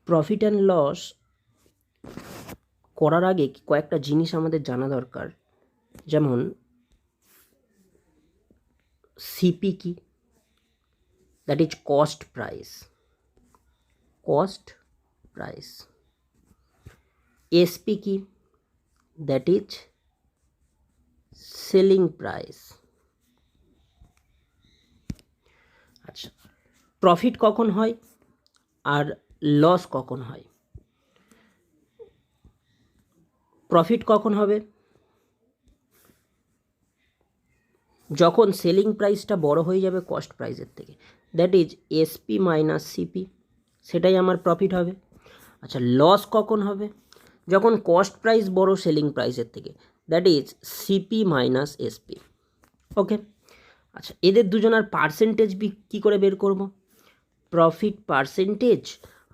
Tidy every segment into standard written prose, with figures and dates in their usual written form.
Profit and loss করার আগে কয়েকটা জিনিস আমাদের জানা দরকার, যেমন সিপি কি, that is cost price, SP কি, দ্যাট ইজ সেলিং প্রাইস। আচ্ছা, প্রফিট কখন হয় আর লস কখন হয়? প্রফিট কখন হবে? যখন সেলিং প্রাইসটা বড় হয়ে যাবে কস্ট প্রাইসের থেকে, that is SP minus CP, সেটাই আমার প্রফিট হবে। আচ্ছা, লস কখন হবে? যখন কস্ট প্রাইস বড় সেলিং প্রাইসের থেকে, that is CP minus SP. Okay, আচ্ছা, এদের দুজনের পার্সেন্টেজ কী করে বের করব? প্রফিট পার্সেন্টেজ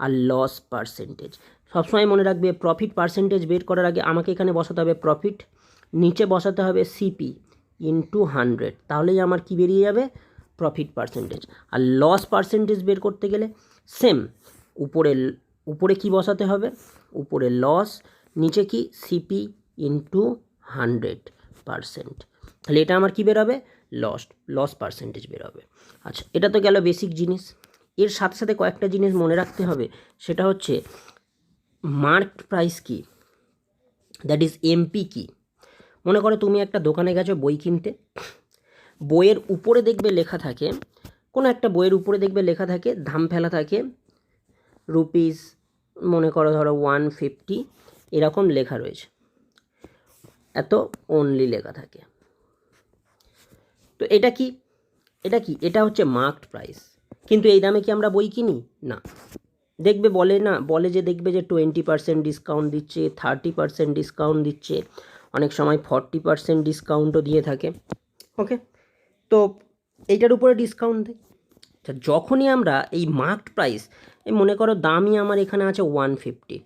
আর লস পার্সেন্টেজ। সবসময় মনে রাখবে, প্রফিট পার্সেন্টেজ বের করার আগে আমাকে এখানে বসাতে হবে প্রফিট, নিচে বসাতে হবে সিপি ইন্টু 100, তাহলেই আমার কি বেরিয়ে যাবে? Profit percentage. আর লস পার্সেন্টেজ বের করতে গেলে সেম, উপরে কি বসাতে হবে? উপরে লস, নিচে কি? সিপি ইন্টু 100%, তাহলে এটা আমার কি বেরোবে? লস পার্সেন্টেজ বেরোবে। আচ্ছা, এটা তো গেল বেসিক জিনিস। এর সাথে সাথে কয়েকটা জিনিস মনে রাখতে হবে, সেটা হচ্ছে মার্কড প্রাইস কি, দ্যাট ইজ এমপি কি। মনে করো তুমি একটা দোকানে গেছো বই কিনতে, বইয়ের উপরে দেখবে লেখা থাকে, কোনো একটা বইয়ের উপরে দেখবে লেখা থাকে, দাম ফেলা থাকে রুপিস, মনে করো ধরো 150, এরকম লেখা রয়েছে, এত অনলি লেখা থাকে। তো এটা কি? এটা হচ্ছে মার্কড প্রাইস। কিন্তু এই দামে কি আমরা বই কিনি? না। দেখবে বলে যে দেখবে যে 20% ডিসকাউন্ট দিচ্ছে, 30% ডিসকাউন্ট দিচ্ছে, অনেক সময় 40% ডিসকাউন্টও দিয়ে থাকে। ওকে, তো এইটার উপরে ডিসকাউন্ট দেয়। যখনই আমরা এই মার্কড প্রাইস, এই মনে করো দামই আমার এখানে আছে 150,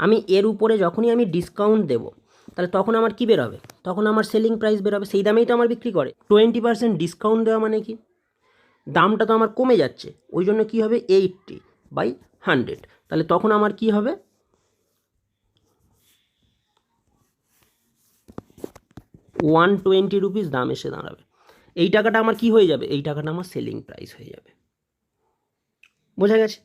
আমি এর উপরে যখনই আমি ডিসকাউন্ট দেবো, তাহলে তখন আমার কী বেরোবে? তখন আমার সেলিং প্রাইস বেরোবে। সেই দামেই তো আমার বিক্রি করে। 20% ডিসকাউন্ট দেওয়া মানে কি? দামটা তো আমার কমে যাচ্ছে, ওই জন্য কী হবে? 80/100, তাহলে তখন আমার কি হবে? 120 রুপিস দাম এসে দাঁড়াবে। এই টাকাটা আমার কি হয়ে যাবে? এই টাকাটা আমার সেলিং প্রাইস হয়ে যাবে। বোঝা গেছে?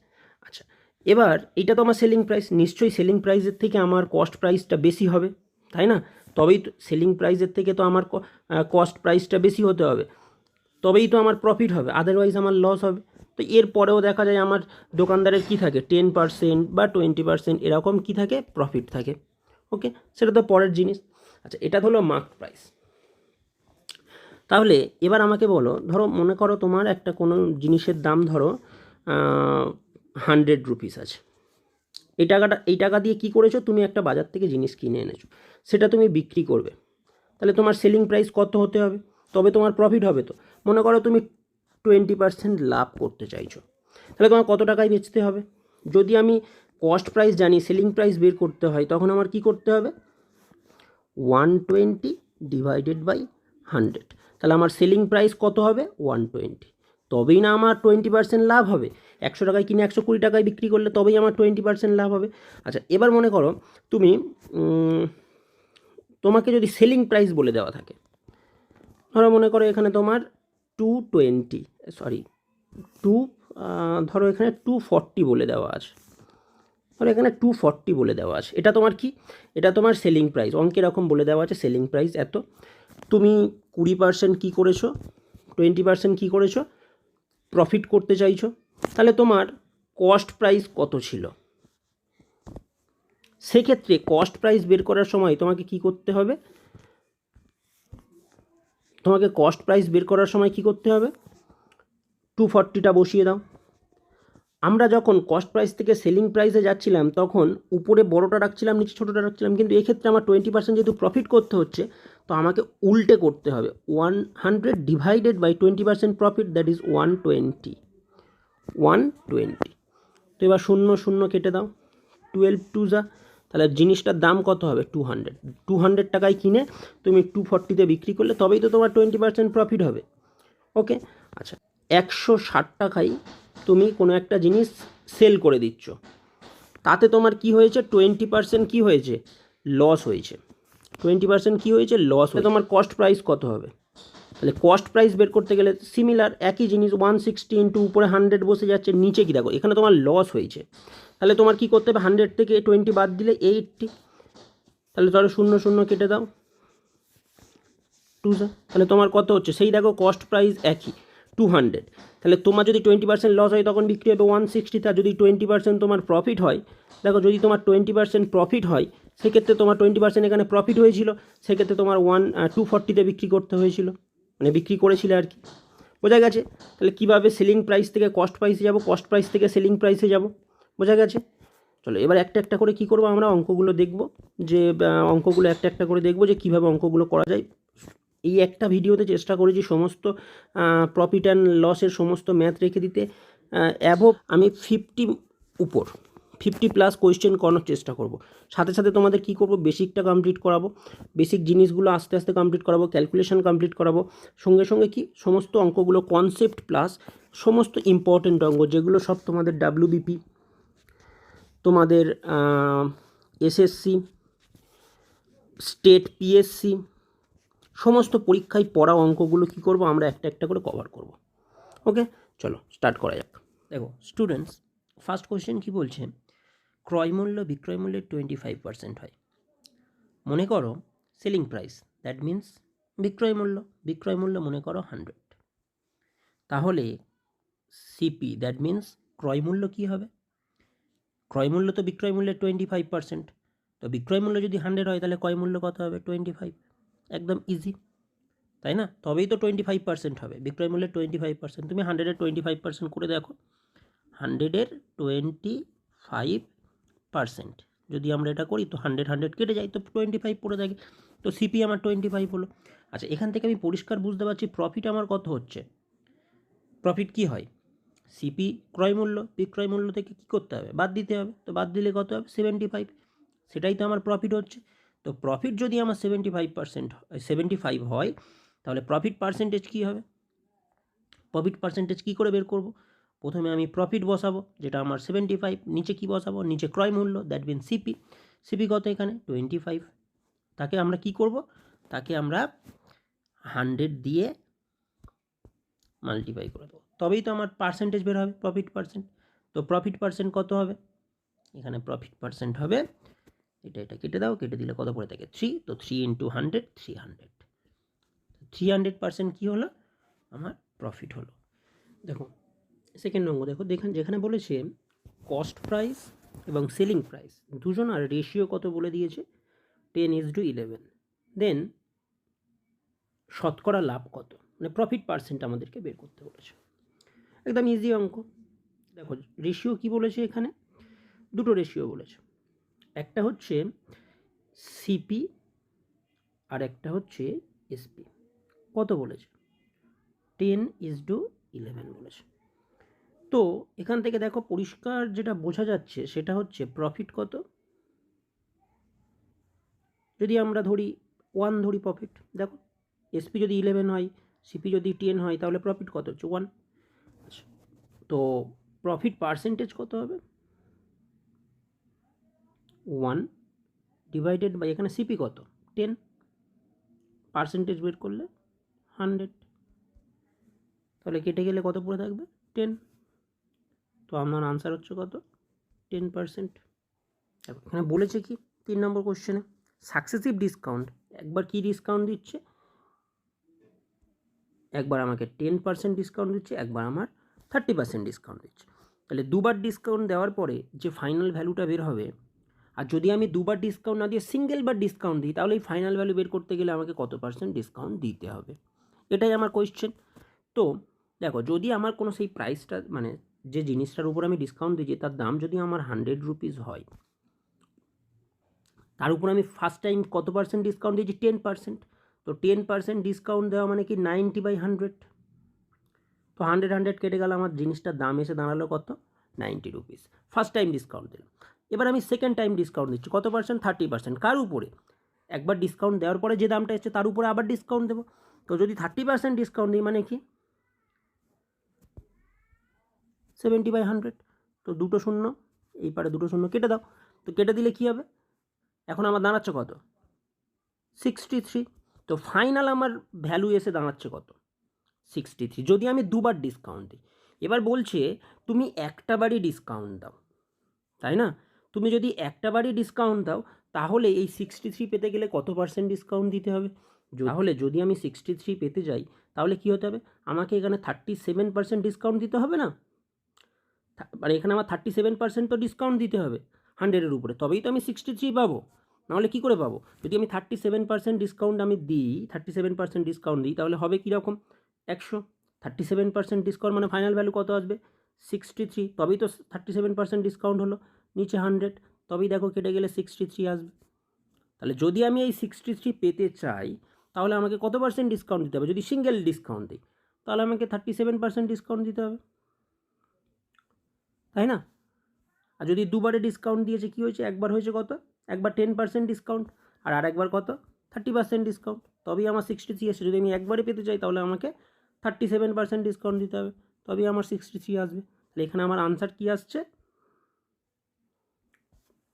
আচ্ছা, এবার এইটা তো আমার সেলিং প্রাইস, নিশ্চয়ই সেলিং প্রাইসের থেকে আমার কস্ট প্রাইসটা বেশি হবে, তাই না? তবেই তো সেলিং প্রাইসের থেকে তো আমার কস্ট প্রাইসটা বেশি হতে হবে, তবেই তো আমার প্রফিট হবে, আদারওয়াইজ আমার লস হবে। তো এরপরেও দেখা যায় আমার দোকানদারের কী থাকে? 10% বা 20% এরকম কী থাকে? প্রফিট থাকে। ওকে, সেটা তো পরের জিনিস। আচ্ছা, এটা হলো মার্কড প্রাইস। তাহলে এবার আমাকে বলো, ধরো মনে করো তোমার একটা কোনো জিনিসের দাম ধরো 100 রুপিস আছে। এই টাকা দিয়ে কি করেছো? তুমি একটা বাজার থেকে জিনিস কিনে এনেছো, সেটা তুমি বিক্রি করবে, তাহলে তোমার সেলিং প্রাইস কত হতে হবে? তবে তোমার প্রফিট হবে। তো মনে করো তুমি 20% লাভ করতে চাইছো, তাহলে তোমার কত টাকায় বেচতে হবে? যদি আমি কস্ট প্রাইস জানি, সেলিং প্রাইস বের করতে হয়, তখন আমার কি করতে হবে? 120/100, তাহলে আমার সেলিং প্রাইস কত হবে? 120, তবেই না আমার 20% লাভ হবে। 100 টাকায় কিনে 120 টাকায় বিক্রি করলে তবেই আমার 20% লাভ হবে। আচ্ছা, এবার মনে করো তুমি তোমাকে যদি সেলিং প্রাইস বলে দেওয়া থাকে, ধরো মনে করো এখানে তোমার 240 বলে দেওয়া আছে, ধরো এখানে 240 বলে দেওয়া আছে, এটা তোমার কি? এটা তোমার সেলিং প্রাইস, অঙ্কে এরকম বলে দেওয়া আছে সেলিং প্রাইস এত। তুমি 20% কী করেছো? 20% কী করেছো? প্রফিট করতে চাইছো, তাহলে তোমার কস্ট প্রাইস কত ছিল? সেক্ষেত্রে কস্ট প্রাইস বের করার সময় তোমাকে কি করতে হবে? তোমাকে কস্ট প্রাইস বের করার সময় কি করতে হবে? 240টা বসিয়ে দাও। আমরা যখন কস্ট প্রাইস থেকে সেলিং প্রাইসে যাচ্ছিলাম, তখন উপরে বড়টা রাখছিলাম, নিচে ছোটোটা রাখছিলাম, কিন্তু এক্ষেত্রে আমার 20% যেহেতু প্রফিট করতে হচ্ছে, তো আমাকে উল্টে করতে হবে। 100/20% প্রফিট, দ্যাট ইজ 120। তো এবার 0 0 কেটে দাও, 12 2 যা, তাহলে জিনিসটার দাম কত হবে? 200 টাকায় কিনে তুমি 240তে বিক্রি করলে তবেই তো তোমার 20% প্রফিট হবে। ওকে, আচ্ছা, 160 টাকায় তুমি কোনো একটা জিনিস সেল করে দিচ্ছ, তাতে তোমার কি হয়েছে 20% কি হয়েছে লস হয়েছে, 20% কি হয়েছে লস হয়েছে। তোমার কস্ট প্রাইস কত হবে, তাহলে কস্ট প্রাইস বের করতে গেলে সিমিলার একই জিনিস 160 ইন্টু উপরে 100 বসে যাচ্ছে, নিচে কি দেখো এখানে তোমার লস হয়েছে, তাহলে তোমার কি করতে হবে 100 থেকে 20 বাদ দিলে 80, তাহলে ধরো 0 0 কেটে দাও 2, তাহলে তোমার কত হচ্ছে সেই দেখো কস্ট প্রাইস একই 200, তাহলে তোমার যদি 20% লস হয় তখন বিক্রি হবে 160, তার যদি 20% তোমার প্রফিট হয়, দেখো যদি তোমার 20% প্রফিট হয় সেক্ষেত্রে তোমার 20% এখানে প্রফিট হয়েছিল, সেক্ষেত্রে তোমার 240-তে বিক্রি করতে হয়েছিল, মানে বিক্রি করেছিলে আর কি, বোঝা গেছে। তাহলে কীভাবে সেলিং প্রাইস থেকে কস্ট প্রাইসে যাব, কস্ট প্রাইস থেকে সেলিং প্রাইসে যাব, বোঝা গেছে। চলো এবার একটা একটা করে কী করবো আমরা অঙ্কগুলো দেখব, যে অঙ্কগুলো একটা একটা করে দেখব যে কীভাবে অঙ্কগুলো করা যায়। এই একটা ভিডিওতে চেষ্টা করেছি সমস্ত প্রফিট অ্যান্ড লসের সমস্ত ম্যাথ রেখে দিতে, অ্যাভোভ আমি 50+ কোয়েশ্চেন করানোর চেষ্টা করব। সাথে সাথে তোমাদের কি করব, বেসিকটা কমপ্লিট করাবো, বেসিক জিনিসগুলো আস্তে আস্তে কমপ্লিট করাবো, ক্যালকুলেশন কমপ্লিট করাবো, সঙ্গে সঙ্গে কি সমস্ত অঙ্কগুলো কনসেপ্ট প্লাস সমস্ত ইম্পর্টেন্ট অঙ্ক যেগুলো সব তোমাদের ডাব্লিউবিপি, তোমাদের এসএসসি, স্টেট পিএসসি সমস্ত পরীক্ষায় পড়া অঙ্কগুলো কী করব আমরা একটা একটা করে কভার করব। ওকে, চলো স্টার্ট করা যাক। দেখো স্টুডেন্টস, ফার্স্ট কোয়েশ্চেন কী বলছে, ক্রয়মূল্য বিক্রয়মূল্যের 25% হয়। মনে করো সেলিং প্রাইস, দ্যাট মিন্স বিক্রয়মূল্য মনে করো 100, তাহলে সিপি দ্যাট মিন্স ক্রয়মূল্য কী হবে, ক্রয়মূল্য তো বিক্রয়মূল্যের 25%, তো বিক্রয়মূল্য যদি 100 হয় তাহলে ক্রয়মূল্য কত হবে 25, একদম ইজি, তাই না? তবেই তো 25% হবে, বিক্রয়মূল্যের 25%, তুমি 100-এর 25% করে দেখো, 100-এর 25% যদি আমরা এটা করি তো 100 কেটে যায়, তো 25 পড়ে থাকে, তো সিপি আমার 25 হলো। আচ্ছা এখান থেকে আমি পরিষ্কার বুঝতে পারছি প্রফিট আমার কত হচ্ছে, প্রফিট কি হয়, সিপি ক্রয়মূল্য, বিক্রয়মূল্য থেকে কী করতে হবে বাদ দিতে হবে, তো বাদ দিলে কত হবে 75, সেটাই তো আমার প্রফিট হচ্ছে। তো প্রফিট যদি আমার 75 হয় তাহলে প্রফিট পার্সেন্টেজ কী হবে, প্রফিট পার্সেন্টেজ কী করে বের করব, প্রথমে আমি প্রফিট বসাবো যেটা আমার 75, নিচে কি বসাবো, নিচে ক্রয় মূল্য দ্যাট মিন সিপি, সিপি কত এখানে 25, তাকে আমরা কি করব, তাকে আমরা 100 দিয়ে মাল্টিপ্লাই করে দেবো, তবেই তো আমার পার্সেন্টেজ বের হবে প্রফিট পার্সেন্ট। তো প্রফিট পার্সেন্ট কত হবে, এখানে প্রফিট পার্সেন্ট হবে, এটা কেটে দাও, কেটে দিলে কত পড়ে থাকে 3, তো 3 × 100 300, 300% কী হলো আমার প্রফিট হলো। দেখো সেকেন্ড অঙ্ক দেখো, যেখানে বলেছে কস্ট প্রাইস এবং সেলিং প্রাইস দুজন আর রেশিও কত বলে দিয়েছে 10:11, দেন শতকরা লাভ কত, মানে প্রফিট পার্সেন্ট আমাদেরকে বের করতে বলেছে, একদম ইজি অঙ্ক। দেখো রেশিও কি বলেছে, এখানে দুটো রেশিও বলেছে, একটা হচ্ছে সিপি আর একটা হচ্ছে এসপি, কত বলেছে 10:11 বলেছে। তো এখান থেকে দেখো পরিষ্কার যেটা বোঝা যাচ্ছে সেটা হচ্ছে প্রফিট কত, যদি আমরা ধরি 1 ধরি প্রফিট, দেখো এসপি যদি 11 হয়, সিপি যদি 10 হয়, তাহলে প্রফিট কত হচ্ছে 1। আচ্ছা তো প্রফিট পার্সেন্টেজ কত হবে 1 ডিভাইডেড বাই এখানে সিপি কত 10, পার্সেন্টেজ বের করলে 100, তাহলে কেটে গেলে কত পড়ে থাকবে 10, তো আমার আনসার হচ্ছে কত 10%। এখানে বলেছে কি 3 নম্বর কোশ্চেনে সাকসেসিভ ডিসকাউন্ট, একবার কি ডিসকাউন্ট দিচ্ছে, একবার আমাকে 10% ডিসকাউন্ট দিচ্ছে, একবার আমার 30% ডিসকাউন্ট দিচ্ছে, তাহলে দুবার ডিসকাউন্ট দেওয়ার পরে যে ফাইনাল ভ্যালুটা বের হবে, আর যদি আমি দুবার ডিসকাউন্ট না দিয়ে সিঙ্গেল বার ডিসকাউন্ট দিই তাহলে এই ফাইনাল ভ্যালু বের করতে গেলে আমাকে কত পার্সেন্ট ডিসকাউন্ট দিতে হবে, এটাই আমার কোয়েশ্চেন। তো দেখো যদি আমার কোনো সেই প্রাইসটা মানে যে জিনিসটার উপর আমি ডিসকাউন্ট দিয়েছি তার দাম যদি আমার 100 রুপিস হয়, তার উপর আমি ফার্স্ট টাইম কত পার্সেন্ট ডিসকাউন্ট দিয়েছি 10%, তো 10% ডিসকাউন্ট দেওয়া মানে কি 90/100, তো 100 কেটে গেল, আমার জিনিসটার দাম এসে দাঁড়ালো কত 90 রুপিস, ফার্স্ট টাইম ডিসকাউন্ট দিলাম। এবার আমি সেকেন্ড টাইম ডিসকাউন্ট দিচ্ছি কত পার্সেন্ট 30%, কার উপরে, একবার ডিসকাউন্ট দেওয়ার পরে যে দামটা এসছে তার উপরে আবার ডিসকাউন্ট দেবো, তো যদি 30% ডিসকাউন্ট দিই মানে কি 70/100, তো দুটো শূন্য এই পারে দুটো শূন্য কেটে দাও, তো কেটে দিলে কী হবে, এখন আমার দাঁড়াচ্ছে কত 63। তো ফাইনাল আমার ভ্যালু এসে দাঁড়াচ্ছে কত 63, যদি আমি দুবার ডিসকাউন্ট দিই। এবার বলছে তুমি একটা বারই ডিসকাউন্ট দাও, তাই না? তুমি যদি একটা বারই ডিসকাউন্ট দাও তাহলে এই 63 পেতে গেলে কত পার্সেন্ট ডিসকাউন্ট দিতে হবে? তাহলে যদি আমি 63 পেতে যাই তাহলে কী হতে হবে, আমাকে এখানে 37% ডিসকাউন্ট দিতে হবে না? মানে এখানে আমার 37% তো ডিসকাউন্ট দিতে হবে 100-এর উপরে, তবেই তো আমি 63 পাবো, নাহলে কী করে পাবো? যদি আমি 37% ডিসকাউন্ট আমি দিই, 37% ডিসকাউন্ট দিই, তাহলে হবে কীরকম 100, 37% ডিসকাউন্ট মানে ফাইনাল ভ্যালু কত আসবে 63, তবেই তো 37% ডিসকাউন্ট হলো, নিচে 100, তবেই দেখো কেটে গেলে 63 আসবে। তাহলে যদি আমি এই 63 পেতে চাই তাহলে আমাকে কত পার্সেন্ট ডিসকাউন্ট দিতে হবে? যদি সিঙ্গেল ডিসকাউন্ট দিই তাহলে আমাকে 37% ডিসকাউন্ট দিতে হবে, তাই না? আর যদি দুবারে ডিসকাউন্ট দিয়েছে কী হয়েছে, একবার হয়েছে কত, একবার 10% ডিসকাউন্ট আর আরেকবার কত 30% ডিসকাউন্ট, তবেই আমার 63 আসে। যদি আমি একবারে পেতে চাই তাহলে আমাকে 37% ডিসকাউন্ট দিতে হবে, তবেই আমার 63 আসবে। তাহলে এখানে আমার আনসার কী আসছে,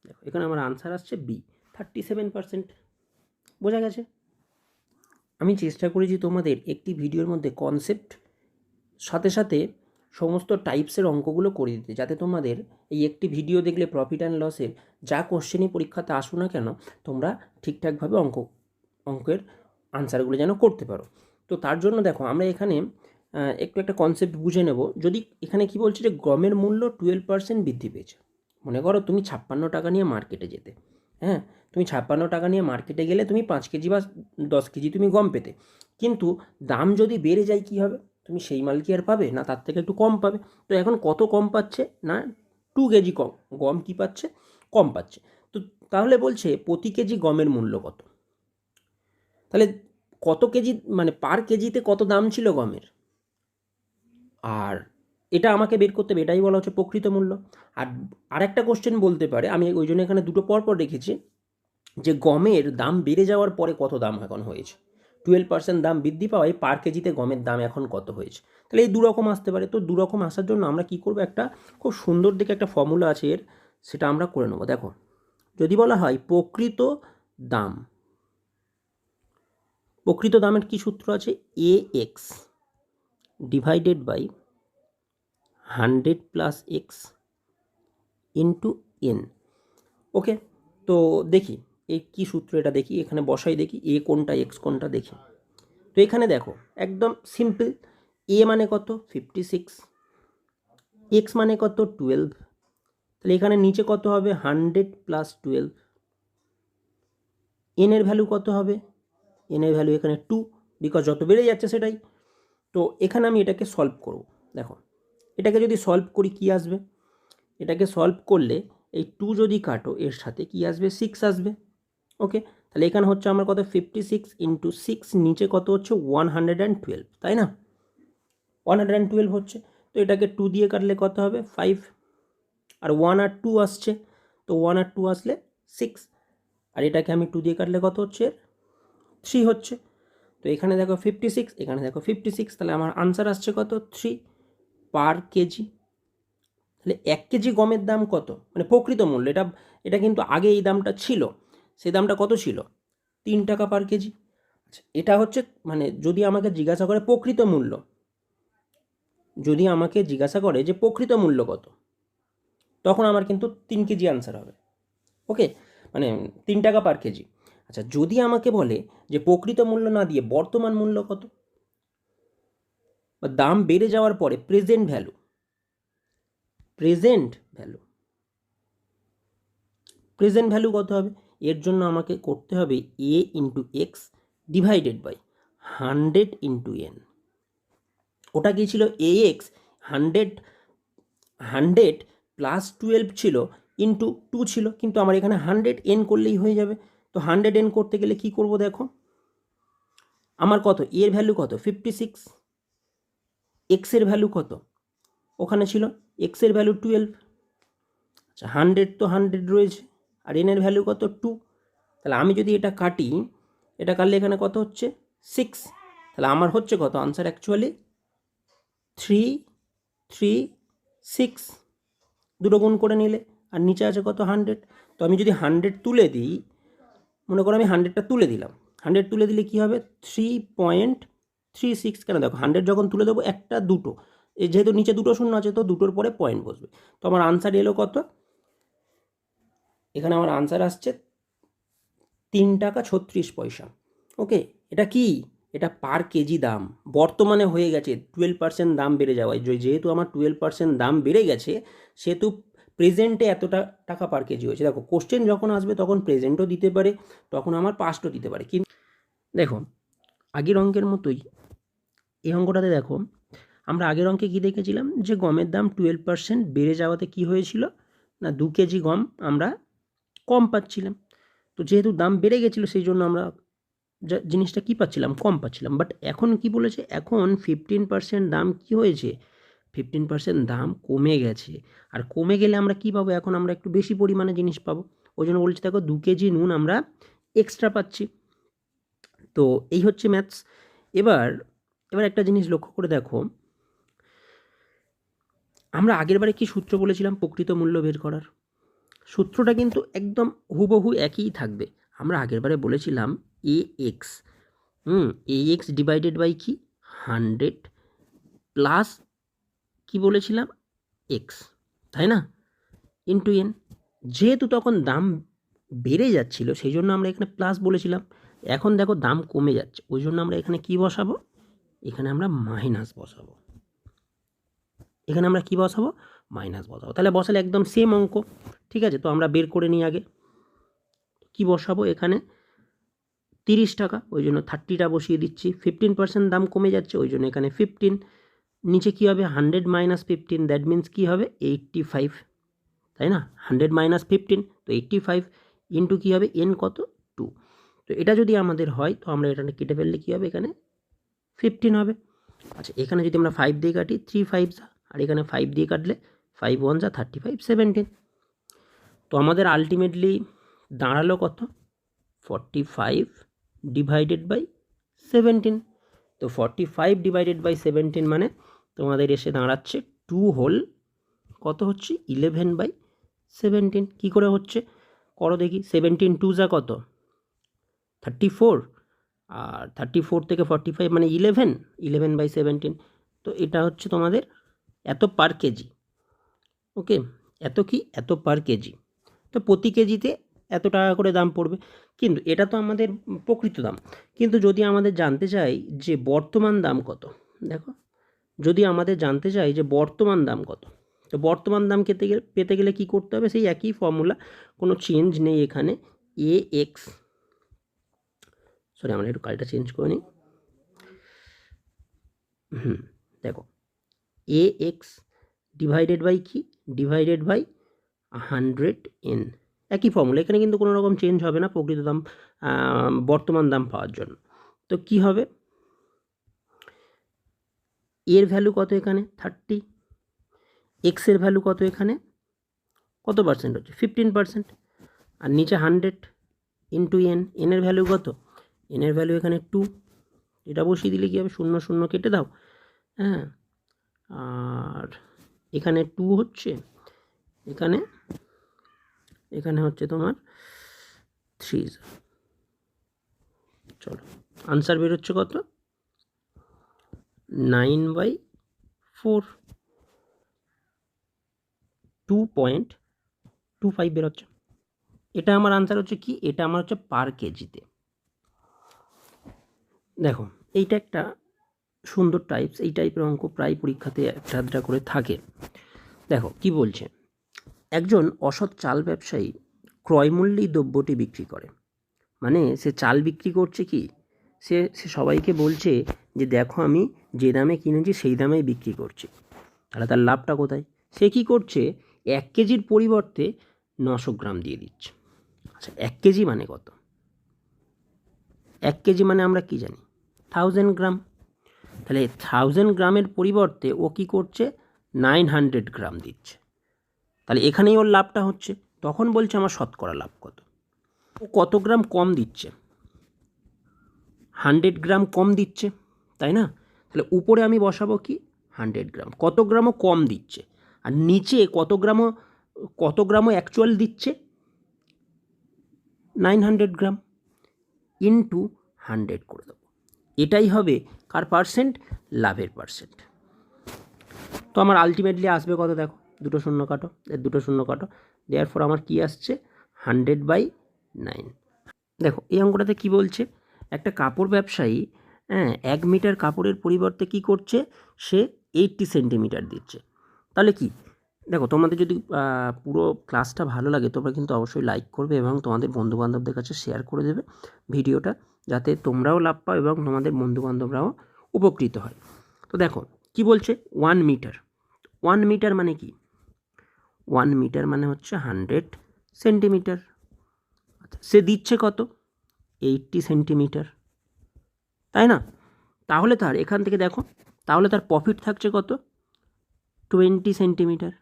দেখো এখানে আমার আনসার আসছে বি, 37%। বোঝা গেছে? আমি চেষ্টা করেছি তোমাদের একটি ভিডিওর মধ্যে কনসেপ্ট সাথে সাথে সমস্ত টাইপসের অঙ্কগুলো করে দিতে, যাতে তোমাদের এই একটি ভিডিও দেখলে প্রফিট অ্যান্ড লসের যা কোশ্চেনই পরীক্ষাতে আসো না কেন তোমরা ঠিকঠাকভাবে অঙ্কের আনসারগুলো যেন করতে পারো। তো তার জন্য দেখো আমরা এখানে একটু একটা কনসেপ্ট বুঝে নেব। যদি এখানে কি বলছে যে গমের মূল্য 12% বৃদ্ধি পেয়েছে, মনে করো তুমি 56 টাকা নিয়ে মার্কেটে যেতে, হ্যাঁ, তুমি 56 টাকা নিয়ে মার্কেটে গেলে তুমি 5 কেজি বা 10 কেজি তুমি গম পেতে, কিন্তু দাম যদি বেড়ে যায় কী হবে, তুমি সেই মাল কি আর পাবে না, তার থেকে একটু কম পাবে। তো এখন কত কম পাচ্ছে না, 2 কেজি কম গম কী পাচ্ছে, কম পাচ্ছে। তো তাহলে বলছে প্রতি কেজি গমের মূল্য কত, তাহলে কত কেজি মানে পার কেজিতে কত দাম ছিল গমের, আর এটা আমাকে বের করতে হবে, এটাই বলা হচ্ছে প্রকৃত মূল্য। আর আরেকটা কোশ্চেন বলতে পারে, আমি ওই জন্য এখানে দুটো পরপর রেখেছি, যে গমের দাম বেড়ে যাওয়ার পরে কত দাম এখন হয়েছে, 12% দাম বৃদ্ধি পাওয়ায় পার কেজিতে গমের দাম এখন কত হয়েছে। তাহলে এই দুরকম আসতে পারে। তো দুরকম আসার জন্য আমরা কি করব, একটা খুব সুন্দর দেখে একটা ফর্মুলা আছে এর, সেটা আমরা করে নেব। দেখো যদি বলা হয় প্রকৃত দাম, প্রকৃত দামের কি সূত্র আছে, a x divided by 100 plus x into n. Okay, তো দেখি এই কী সূত্র, এটা দেখি এখানে বসাই, দেখি এ কোনটা এক্স কোনটা দেখি। তো এখানে দেখো একদম সিম্পল, এ মানে কত 56, এক্স মানে কত 12, তাহলে এখানে নিচে কত হবে 100 প্লাস 12, এন এর ভ্যালু কত হবে, এন এর ভ্যালু এখানে 2, বিকজ যত বেড়ে যাচ্ছে সেটাই। তো এখানে আমি এটাকে সলভ করব। দেখো এটাকে যদি সলভ করি কি আসবে, এটাকে সলভ করলে এই 2 যদি কাটো এর সাথে কি আসবে 6 আসবে। ওকে, তাহলে এখানে হচ্ছে আমার কত 56 ইন্টু 6, নিচে কত হচ্ছে 112, তাই না, 112 হচ্ছে। তো এটাকে 2 দিয়ে কাটলে কত হবে 5, আর 1 আর 2 আসছে, তো 1 আর 2 আসলে 6, আর এটাকে আমি 2 দিয়ে কাটলে কত হচ্ছে 3 হচ্ছে। তো এখানে দেখো 56, এখানে দেখো 56, তাহলে আমার আনসার আসছে কত 3 পার কেজি। তাহলে 1 কেজি গমের দাম কত, মানে প্রকৃত মূল্য, এটা কিন্তু আগে এই দামটা ছিল, সেই দামটা কত ছিল 3 টাকা পার কেজি। আচ্ছা এটা হচ্ছে মানে যদি আমাকে জিজ্ঞাসা করে প্রকৃত মূল্য, যদি আমাকে জিজ্ঞাসা করে যে প্রকৃত মূল্য কত, তখন আমার কিন্তু 3 কেজি আনসার হবে। ওকে, মানে 3 টাকা পার কেজি। আচ্ছা যদি আমাকে বলে যে প্রকৃত মূল্য না দিয়ে বর্তমান মূল্য কত, বা দাম বেড়ে যাওয়ার পরে প্রেজেন্ট ভ্যালু, প্রেজেন্ট ভ্যালু কত হবে, এর জন্য আমাকে করতে হবে a into x divided by 100 into n. ওটা কি ছিল এ এক্স 100 প্লাস 12 ছিল ইন্টু 2 ছিল, কিন্তু আমার এখানে 100 এন করলেই হয়ে যাবে। তো 100 এন করতে গেলে কি করব, দেখো আমার কত এর ভ্যালু কত 56, এক্সের ভ্যালু কত ওখানে ছিল, এক্সের ভ্যালু 12, আচ্ছা 100 তো 100 রয়েছে, আর এনের ভ্যালু কত 2, তাহলে আমি যদি এটা কাটি, এটা কাটলে এখানে কত হচ্ছে 6, তাহলে আমার হচ্ছে কত আনসার অ্যাকচুয়ালি 336, দুটো গুণ করে নিলে আর নিচে আছে কত 100। তো আমি যদি 100 তুলে দিই, মনে করো আমি 100টা তুলে দিলাম, 100 তুলে দিলে কী হবে 3.36। কেন দেখো 100 যখন তুলে দেবো একটা দুটো, যেহেতু নিচে দুটো শূন্য আছে তো দুটোর পরে পয়েন্ট বসবে। তো আমার আনসার এলো কত, এখানে আমার আনসার আসছে 3 টাকা 36 পয়সা। ওকে, এটা কি, এটা পার কেজি দাম বর্তমানে হয়ে গেছে 12% দাম বেড়ে যাওয়ায়। যেহেতু আমার 12% দাম বেড়ে গেছে সেহেতু প্রেজেন্টে এতটা টাকা পার কেজি হয়েছে। দেখো কোশ্চেন যখন আসবে তখন প্রেজেন্টও দিতে পারে, তখন আমার পাস্টও দিতে পারে। কিন্তু দেখো আগের অঙ্কের মতোই এই অঙ্কটাতে দেখো আমরা আগের অঙ্কে কী দেখেছিলাম, যে গমের দাম 12% বেড়ে যাওয়াতে কি হয়েছিল না, 2 কেজি গম আমরা কম পাচ্ছিলাম। তো যেহেতু দাম বেড়ে গেছিলো সেই জন্য আমরা জিনিসটা কী পাচ্ছিলাম, কম পাচ্ছিলাম। বাট এখন কি বলেছে, এখন 15% দাম কি হয়েছে, 15% দাম কমে গেছে। আর কমে গেলে আমরা কি পাবো, এখন আমরা একটু বেশি পরিমাণে জিনিস পাবো। ওই জন্য বলছি দেখো 2 কেজি নুন আমরা এক্সট্রা পাচ্ছি। তো এই হচ্ছে ম্যাথস। এবার একটা জিনিস লক্ষ্য করে দেখো, আমরা আগেরবারে কি সূত্র বলেছিলাম প্রকৃত মূল্য বের করার, সূত্রটা কিন্তু একদম হুবহু একই থাকবে। আমরা আগেরবারে বলেছিলাম এ এক্স ডিভাইডেড বাই কি 100 প্লাস কি বলেছিলাম এক্স, তাই না, ইন্টু এন। যেহেতু তখন দাম বেড়ে যাচ্ছিল সেই জন্য আমরা এখানে প্লাস বলেছিলাম। এখন দেখো দাম কমে যাচ্ছে, ওই জন্য আমরা এখানে কি বসাবো, এখানে আমরা মাইনাস বসাবো। এখানে আমরা কি বসাবো, মাইনাস বসাবো। তাহলে বসালে একদম সেম অঙ্ক, ঠিক আছে। তো আমরা বের করে নিই আগে কি বসাবো, এখানে 30 টাকা, ওই জন্য 30টা বসিয়ে দিচ্ছি। 15% দাম কমে যাচ্ছে ওই জন্য এখানে 15। নিচে কী হবে 100 মাইনাস 15, দ্যাট মিন্স কী হবে 85, তাই না। 100 মাইনাস 15 তো 85 ইন্টু কী হবে এন কত 2। তো এটা যদি আমাদের হয় তো আমরা এটা কেটে ফেললে কী হবে, এখানে 15 হবে। আচ্ছা এখানে যদি আমরা 5 দিয়ে কাটি 3 5 আর এখানে 5 দিয়ে কাটলে 5 1 35 17। তো আমাদের আলটিমেটলি দাঁড়ালো কত 45 ডিভাইডেড বাই 17। তো 45 ডিভাইডেড বাই 17 মানে তোমাদের এসে দাঁড়াচ্ছে 2 হোল কত হচ্ছে 11/17। কী করে হচ্ছে করো দেখি, 17 2 যা কত 34, আর 34 থেকে 45 মানে 11/17। তো এটা হচ্ছে তোমাদের এত পার কেজি। ওকে, এত কি এত পার কেজি। তো প্রতি কেজিতে এত টাকা করে দাম পড়বে, কিন্তু এটা তো আমাদের প্রকৃত দাম। কিন্তু যদি আমাদের জানতে চাই যে বর্তমান দাম কত, দেখো যদি আমাদের জানতে চাই যে বর্তমান দাম কত, তো বর্তমান দাম পেতে গেলে কী করতে হবে, সেই একই ফর্মুলা, কোনো চেঞ্জ নেই এখানে। এ এক্স, সরি আমরা একটু কালটা চেঞ্জ করে নিই। দেখো এ এক্স ডিভাইডেড বাই কি, ডিভাইডেড বাই 100n, একই ফর্মুলা, এখানে কিন্তু কোনো রকম চেঞ্জ হবে না প্রকৃত দাম বর্তমান দাম পাওয়ার জন্য। তো কি হবে, এর ভ্যালু কত এখানে 30, এক্সের ভ্যালু কত এখানে কত পার্সেন্ট হচ্ছে 15%, আর নিচে 100 ইন্টু এন, এনের ভ্যালু কত, এনের ভ্যালু এখানে 2। এটা বসিয়ে দিলে কী হবে 0 0 কেটে দাও, হ্যাঁ, আর এখানে 2 হচ্ছে, এখানে হচ্ছে তোমার 3। চলো আনসার বেরোচ্ছে কত 9/4, 2.25 বেরোচ্ছে। এটা আমার আনসার হচ্ছে কি, এটা আমার হচ্ছে পার কেজিতে। দেখো এইটা একটা সুন্দর টাইপস, এই টাইপের অঙ্ক প্রায় পরীক্ষাতে একটা আধটা করে থাকে। দেখো কি বলছে, একজন অসৎ চাল ব্যবসায়ী ক্রয় মূল্যেই দ্রব্যটি বিক্রি করে, মানে সে চাল বিক্রি করছে কি, সে সবাইকে বলছে যে দেখো আমি যে দামে কিনেছি সেই দামেই বিক্রি করছি। তাহলে তার লাভটা কোথায়, সে কি করছে 1 কেজির পরিবর্তে 900 গ্রাম দিয়ে দিচ্ছে। আচ্ছা 1 কেজি মানে কত, 1 কেজি মানে আমরা কি জানি 1000 গ্রাম। তাহলে 1000 গ্রামের পরিবর্তে ও কি করছে 900 গ্রাম দিচ্ছে। তাহলে এখানেই ওর লাভটা হচ্ছে। তখন বলছে আমার শতকরা লাভ কত, ও কত গ্রাম কম দিচ্ছে 100 গ্রাম কম দিচ্ছে, তাই না। তাহলে উপরে আমি বসাবো কি 100 গ্রাম, কত গ্রামও কম দিচ্ছে, আর নিচে কত গ্রামও কত গ্রামও অ্যাকচুয়াল দিচ্ছে 900 গ্রাম ইন্টু 100 করে দেবো, এটাই হবে কার পার্সেন্ট, লাভের পার্সেন্ট। তো আমার আলটিমেটলি আসবে কত, দেখো দুটো শূন্য কাটো, দুটো শূন্য কাটো, দেওয়ার পর আমার কি আসছে 100/9। দেখো এই অঙ্কটাতে কি বলছে, একটা কাপড় ব্যবসায়ী 1 মিটার কাপড়ের পরিবর্তে কি করছে, সে 80 সেন্টিমিটার দিচ্ছে। তাহলে কি, দেখো তোমাদের যদি পুরো ক্লাসটা ভালো লাগে তোমরা কিন্তু অবশ্যই লাইক করবে এবং তোমাদের বন্ধুবান্ধবদের কাছে শেয়ার করে দেবে ভিডিওটা, যাতে তোমরাও লাভ পাও এবং তোমাদের বন্ধুবান্ধবরাও উপকৃত হয়। তো দেখো কি বলছে, 1 মিটার, 1 মিটার মানে কি, 1 মিটার মানে হচ্ছে 100 সেন্টিমিটার। আচ্ছা সে দিচ্ছে কত, 80 সেন্টিমিটার, তাই না? তাহলে তার এখান থেকে দেখো, তাহলে তার প্রফিট থাকছে কত, 20 সেন্টিমিটার।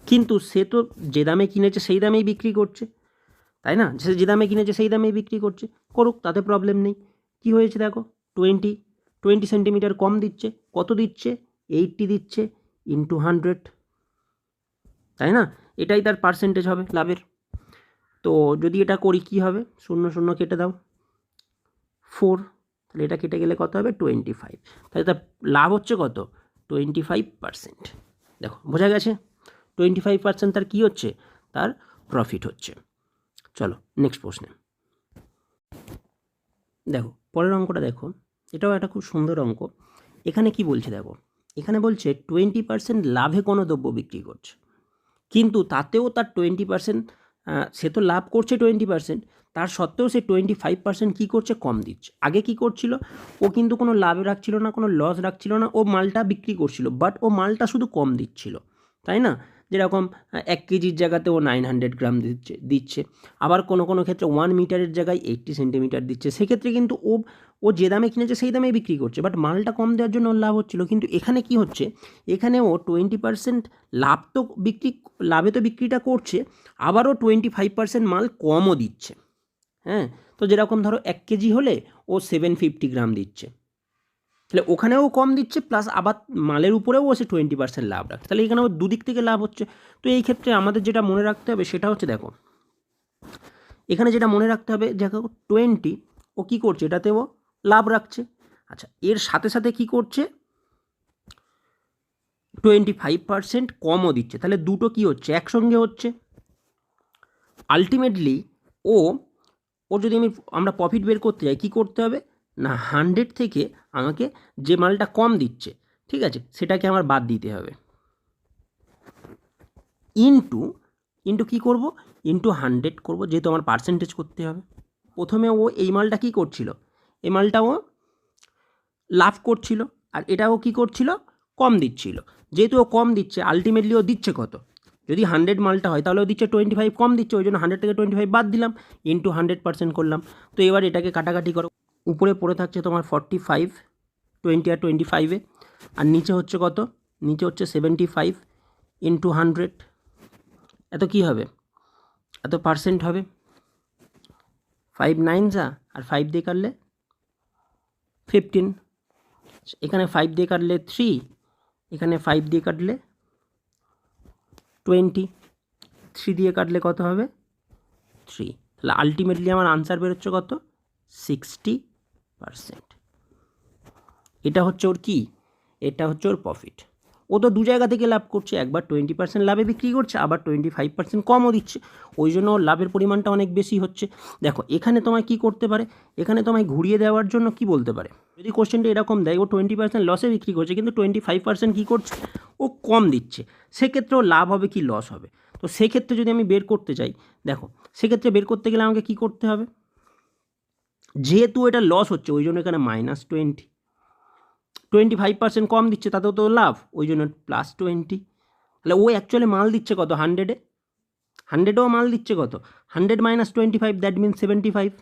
কিন্তু সে তো যে দামে কিনেছে সেই দামেই বিক্রি করছে, তাই না? সে যে দামে কিনেছে সেই দামেই বিক্রি করছে, করুক, তাতে প্রবলেম নেই। কি হয়েছে দেখো, 20 সেন্টিমিটার কম দিচ্ছে, কত দিচ্ছে, 80 দিচ্ছে ইন্টু 100, তাই না? এটাই তার পার্সেন্টেজ হবে লাভের। তো যদি এটা করি কি হবে, শূন্য শূন্য কেটে দাও, 4, তাহলে এটা কেটে গেলে কত হবে, 25। তাহলে তার লাভ হচ্ছে কত, 25%। দেখো বোঝা গেছে, 25% তার কী হচ্ছে, তার প্রফিট হচ্ছে। চলো নেক্সট প্রশ্নে দেখো, পরের অঙ্কটা দেখো, এটাও একটা খুব সুন্দর অঙ্ক। এখানে কি বলছে দেখো, এখানে বলছে 20% লাভে কোনো দ্রব্য বিক্রি করছে, কিন্তু তাতেও তার 20%, সে তো লাভ করছে 20%, তার সত্ত্বেও সে 25% কী করছে, কম দিচ্ছে। আগে কি করছিল, ও কিন্তু কোনো লাভ রাখছিল না, কোনো লস রাখছিল না, ও মালটা বিক্রি করছিল, বাট ও মালটা শুধু কম দিচ্ছিল, তাই না? যেরকম 1 কেজির জায়গাতে ও 900 গ্রাম দিচ্ছে, আবার কোনো কোনো ক্ষেত্রে 1 মিটারের জায়গায় 80 সেন্টিমিটার দিচ্ছে। সেক্ষেত্রে কিন্তু ও ও যে দামে কিনেছে সেই দামেই বিক্রি করছে, বাট মালটা কম দেওয়ার জন্য ওর লাভ হচ্ছিল। কিন্তু এখানে কি হচ্ছে, এখানে ও 20% লাভ তো লাভে তো বিক্রিটা করছে, আবারও 25% মাল কমও দিচ্ছে। হ্যাঁ, তো যেরকম ধরো 1 কেজি হলে ও 750 গ্রাম দিচ্ছে, তাহলে ওখানেও কম দিচ্ছে, প্লাস আবার মালের উপরেও সে 20% লাভ রাখছে, তাহলে এখানেও দুদিক থেকে লাভ হচ্ছে। তো এই ক্ষেত্রে আমাদের যেটা মনে রাখতে হবে সেটা হচ্ছে, দেখো এখানে যেটা মনে রাখতে হবে, দেখো 20 ও কী করছে, এটাতেও লাভ রাখছে। আচ্ছা এর সাথে সাথে কি করছে, 25% কমও দিচ্ছে, তাহলে দুটো কি হচ্ছে, একসঙ্গে হচ্ছে। আলটিমেটলি ও যদি আমরা প্রফিট বের করতে যাই, কী করতে হবে না, 100 থেকে আমাকে যে মালটা কম দিচ্ছে, ঠিক আছে, সেটাকে আমার বাদ দিতে হবে, ইন্টু কী করব, ইন্টু 100 করব, যেহেতু আমার পার্সেন্টেজ করতে হবে। প্রথমে ও এই মালটা কী করছিল, এই মালটা ও লাভ করছিল, আর এটাও কি করছিল, কম দিচ্ছিল। যেহেতু ও কম দিচ্ছে, আলটিমেটলি ও দিচ্ছে কত, যদি 100 মালটা হয় তাহলে ও দিচ্ছে 25, কম দিচ্ছে, ওই জন্য 100 থেকে 25 বাদ দিলাম, ইন্টু 100% করলাম। তো এবার এটাকে কাটাকাটি করো, উপরে পড়ে থাকছে তোমার 45, 20 আর 25-এ, আর নিচে হচ্ছে কত, নিচে হচ্ছে 75 ইন্টু 100, এত কী হবে, এত পার্সেন্ট হবে, 5 9 যা, আর 5 দিয়ে কাটলে 15, এখানে 5 দিয়ে কাটলে 3, এখানে 5 দিয়ে কাটলে 20, 3 দিয়ে কাটলে কত হবে 3, তাহলে আলটিমেটলি আমার আনসার বেরোচ্ছে কত, 60%। এটা হচ্ছে ওর কি, এটা হচ্ছে ওর প্রফিট। ও তো দু জায়গা থেকে লাভ করছে, একবার 20% লাভে বিক্রি করছে, আবার 25% কমও দিচ্ছে, ওই জন্য ওর লাভের পরিমাণটা অনেক বেশি হচ্ছে। দেখো এখানে তোমায় কি করতে পারে, এখানে তোমায় ঘুরিয়ে দেওয়ার জন্য কি বলতে পারে, যদি কোশ্চেনটা এরকম দেয়, ও 20% লসে বিক্রি করছে কিন্তু 25% কী করছে, ও কম দিচ্ছে, সেক্ষেত্রে ও লাভ হবে কি লস হবে। তো সেক্ষেত্রে যদি আমি বের করতে চাই, দেখো সেক্ষেত্রে বের করতে গেলে আমাকে কি করতে হবে, যেহেতু এটা লস হচ্ছে ওই জন্য এখানে -20, 25% কম দিচ্ছে, তাতেও তো লাভ, ওই জন্য +20। তাহলে ও অ্যাকচুয়ালি মাল দিচ্ছে কত, 100-এ, 100-এও মাল দিচ্ছে কত, 100 - 25, দ্যাট মিনস 75।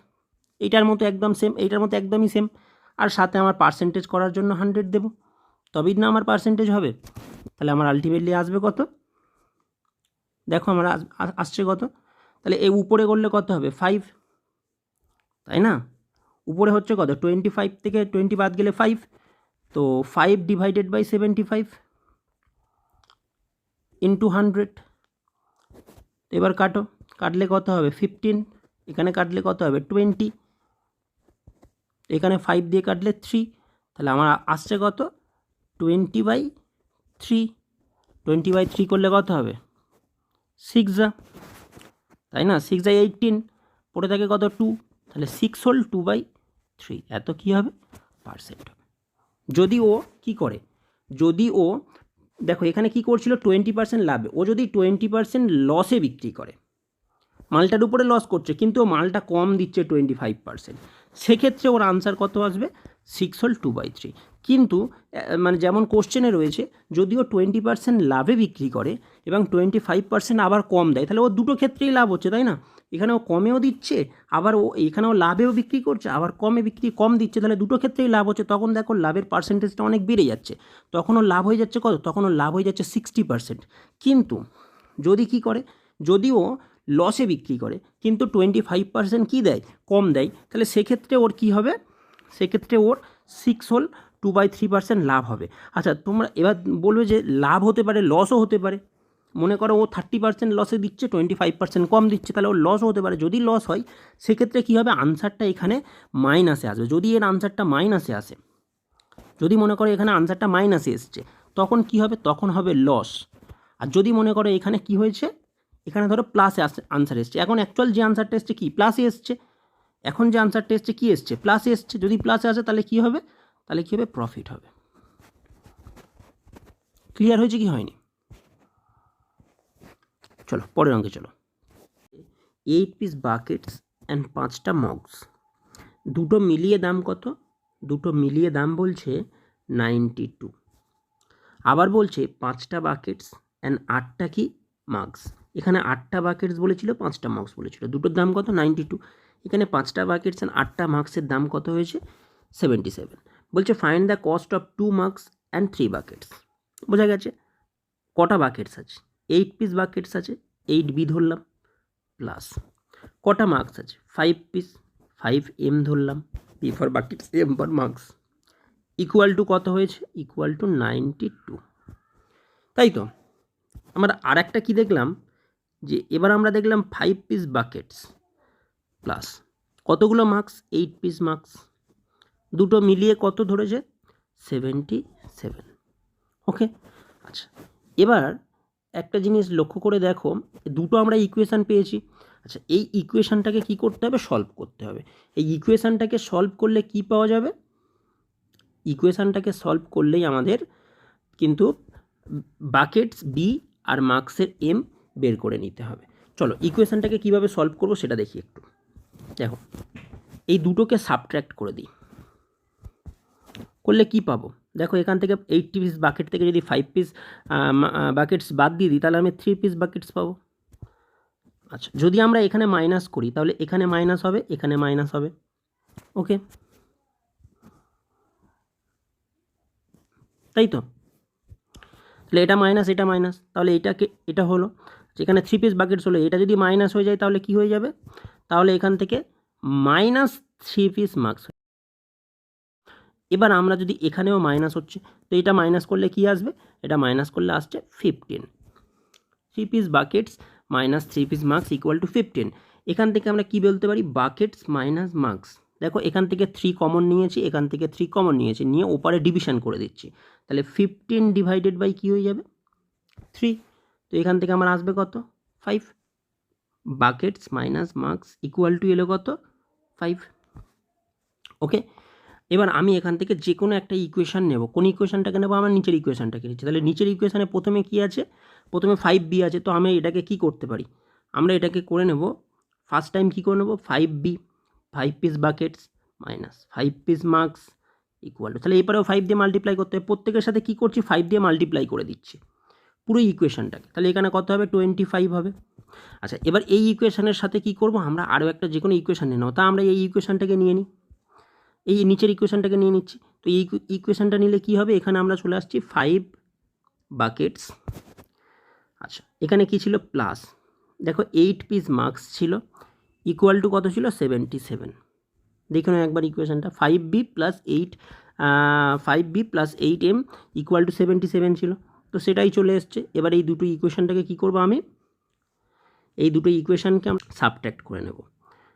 এইটার মতো একদম সেম, এইটার মতো একদমই সেম, আর সাথে আমার পার্সেন্টেজ করার জন্য 100 দেবো, তবেই না আমার পার্সেন্টেজ হবে। তাহলে আমার আলটিমেটলি আসবে কত, দেখো আমার আসছে কত, তাহলে এই উপরে করলে কত হবে 5, তাই না? উপরে হচ্ছে কত, 25 থেকে 20 বাদ গেলে 5, তো 5 / 75 ইন্টু 100, তো এবার কাটো, কাটলে কত হবে 15, এখানে কাটলে কত হবে 20, এখানে 5 দিয়ে কাটলে 3, তাহলে আমার আসছে কত 20/3, 20/3 করলে কত হবে 6, তাই না, 6/18, পড়ে থাকে কত 2, তাহলে 6 হোল 2/3, এত কী হবে পার্সেন্ট হবে। যদি ও কি করে, যদি ও দেখো এখানে কি করছিল 20% লাভে, ও যদি 20% লসে বিক্রি করে, মালটার উপরে লস করছে কিন্তু ও মালটা কম দিচ্ছে 25%, সেক্ষেত্রে ওর আনসার কত আসবে 6 হোল 2/3। কিন্তু মানে যেমন কোশ্চেনে রয়েছে যদি ও 20% লাভে বিক্রি করে এবং 25% আবার কম দেয়, তাহলে ও দুটো ক্ষেত্রেই লাভ হচ্ছে, তাই না, এখানে ও কমেও দিচ্ছে, আবার ও এখানেও লাভেও বিক্রি করছে, আবার কম দিচ্ছে, তাহলে দুটো ক্ষেত্রেই লাভ হচ্ছে। তখন দেখো লাভের পার্সেন্টেজটা অনেক বেড়ে যাচ্ছে, তখন ওর লাভ হয়ে যাচ্ছে কত, তখন ওর লাভ হয়ে যাচ্ছে 60%। কিন্তু যদি কি করে, যদিও লসে বিক্রি করে কিন্তু 25% কী দেয়, কম দেয়, তাহলে সেক্ষেত্রে ওর কী হবে, সেক্ষেত্রে ওর 6 হোল 2/3% লাভ হবে। আচ্ছা তোমরা এবার বলবে যে লাভ হতে পারে লসও হতে পারে, মনে করো ও 30% লসে দিচ্ছে 25% কম দিচ্ছে, তাহলে ওর লসও হতে পারে। যদি লস হয় সেক্ষেত্রে কী হবে, আনসারটা এখানে মাইনাসে আসবে। যদি এর আনসারটা মাইনাসে আসে, যদি মনে করো এখানে আনসারটা মাইনাসে এসছে, তখন কি হবে, তখন হবে লস। আর যদি মনে করো এখানে কি হয়েছে, এখানে ধরো প্লাসে আনসার এসছে, এখন অ্যাকচুয়াল যে আনসারটা এসছে কি প্লাসে এসছে, এখন যে আনসারটা এসছে কি এসছে প্লাসে এসছে, যদি প্লাসে আসে তাহলে কি হবে, তাহলে কী হবে প্রফিট হবে। ক্লিয়ার হয়েছে কি হয়নি? চলো পরের অঙ্কে চলো। 8 পিস বাকেটস অ্যান্ড 5টা মগস, দুটো মিলিয়ে দাম কত, দুটো মিলিয়ে দাম বলছে 92। আবার বলছে 5টা বাকেটস অ্যান্ড 8টা কি মাগস, এখানে 8টা বাকেটস বলেছিল 5টা মাগস বলেছিল, দুটোর দাম কত 92, এখানে 5টা বাকেটস অ্যান্ড 8টা মাগসের দাম কত হয়েছে 77। বলছে find the cost of 2 mugs and 3 buckets. বোঝা গেছে কটা বাকেটস আছে, 8 পিস বাকেটস আছে, 8B ধরলাম, প্লাস কটা মার্কস আছে 5 পিস, 5M ধরলাম, P for buckets M for marks, equal to কত হয়েছে, ইকুয়াল টু 92। তাই তো আমরা আর একটা কী দেখলাম, যে এবার আমরা দেখলাম 5 পিস বাকেটস প্লাস কতগুলো মার্কস 8 পিস মার্কস, দুটো মিলিয়ে কত ধরেছে 77। ওকে, আচ্ছা এবার একটা জিনিস লক্ষ্য করে দেখো, দুটো আমরা ইকুয়েশান পেয়েছি। আচ্ছা এই ইকুয়েশানটাকে কি করতে হবে, সলভ করতে হবে। এই ইকুয়েশানটাকে সলভ করলে কি পাওয়া যাবে, ইকুয়েশানটাকে সলভ করলেই আমাদের কিন্তু বাকেটস বি আর মার্কসের এম বের করে নিতে হবে। চলো ইকুয়েশানটাকে কীভাবে সলভ করবো সেটা দেখি একটু। দেখো এই দুটোকে সাবট্র্যাক্ট করে দিই, করলে কি পাবো, দেখো এখান থেকে 8 পিস বাকেট থেকে যদি 5 পিস বাকেটস বাদ দিয়ে দিই তাহলে আমি 3 পিস বাকেটস পাবো। আচ্ছা যদি আমরা এখানে মাইনাস করি তাহলে এখানে মাইনাস হবে, এখানে মাইনাস হবে। ওকে, তাই তো, তাহলে এটা মাইনাস এটা মাইনাস, তাহলে এটাকে এটা হলো যেখানে 3 পিস বাকেটস হলো, এটা যদি মাইনাস হয়ে যায় তাহলে কি হয়ে যাবে, তাহলে এখান থেকে -3 পিস মার্কস। এবার আমরা যদি এখানেও মাইনাস হচ্ছে তো এটা মাইনাস করলে কি আসবে, এটা মাইনাস করলে আসছে 15। 3 piece buckets minus 3 piece marks equal to 15। এখান থেকে আমরা কি বলতে পারি, বাকেটস মাইনাস মার্কস। দেখো এখান থেকে 3 কমন নিয়েছি, এখান থেকে 3 কমন নিয়েছি, নিয়ে ওপারে ডিভিশন করে দিচ্ছি, তাহলে 15 ডিভাইডেড বাই কী হয়ে যাবে 3। তো এখান থেকে আমার আসবে কত 5, buckets minus marks equal to এলো কত 5। ওকে, এবার আমি এখান থেকে যে কোনো একটা ইকুয়েশান নেব, কোন ইকুয়েশানটাকে নেবো, আমরা নিচের ইকুয়েশানটাকে নিচ্ছি, তাহলে নিচের ইকুয়েশানে প্রথমে কি আছে, প্রথমে 5B আছে, তো আমি এটাকে কি করতে পারি, আমরা এটাকে করে নেব ফার্স্ট টাইম কী করে নেব 5B, 5 piece buckets minus 5 piece marks equal to, তাহলে এবারেও 5 দিয়ে মাল্টিপ্লাই করতে হবে, প্রত্যেকের সাথে কী করছি 5 দিয়ে মাল্টিপ্লাই করে দিচ্ছি পুরো ইকুয়েশানটাকে, তাহলে এখানে কত হবে 25 হবে। আচ্ছা এবার এই ইকুয়েশানের সাথে কি করব, আমরা আরও একটা যে কোনো ইকুয়েশান নিয়ে নেব, তা আমরা এই ইকুয়েশানটাকে নিয়ে নিই, এই নিচের ইকুয়েশানটাকে নিয়ে নিচ্ছি। তো এই ইকুয়েশানটা নিলে কি হবে, এখানে আমরা চলে আসছি 5 বাকেটস। আচ্ছা এখানে কি ছিল প্লাস, দেখো 8 পিস মার্কস ছিল ইকুয়াল টু কত ছিল 77। দেখে নাও একবার ইকুয়েশানটা, 5B plus 8M equal to 77 ছিল, তো সেটাই চলে এসছে। এবার এই দুটো ইকুয়েশানটাকে কী করবো আমি, এই দুটো ইকুয়েশানকে আমরা সাবট্র্যাক্ট করে নেব।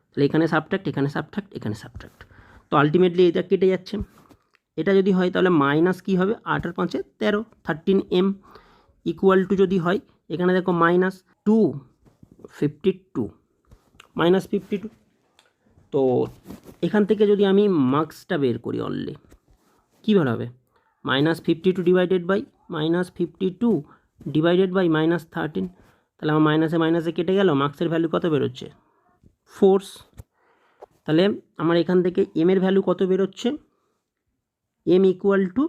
তাহলে এখানে সাবট্র্যাক্ট, এখানে সাবট্র্যাক্ট, এখানে সাবট্র্যাক্ট, তো আলটিমেটলি এটা কেটে যাচ্ছে। এটা যদি হয় তাহলে মাইনাস কী হবে, 8 আর 5 13, 13m ইকুয়াল টু যদি হয় এখানে দেখো মাইনাস 252, মাইনাস 52। তো এখান থেকে যদি আমি মার্কসটা বের করি অনলি, কী বের হবে, minus 52 divided by minus 52 divided by minus 13, তাহলে আমার মাইনাসে মাইনাসে কেটে গেল, মার্কসের ভ্যালু কত বেরোচ্ছে, ফোর্স। তাহলে আমার এখান থেকে এম এর ভ্যালু কত বেরোচ্ছে, m equal to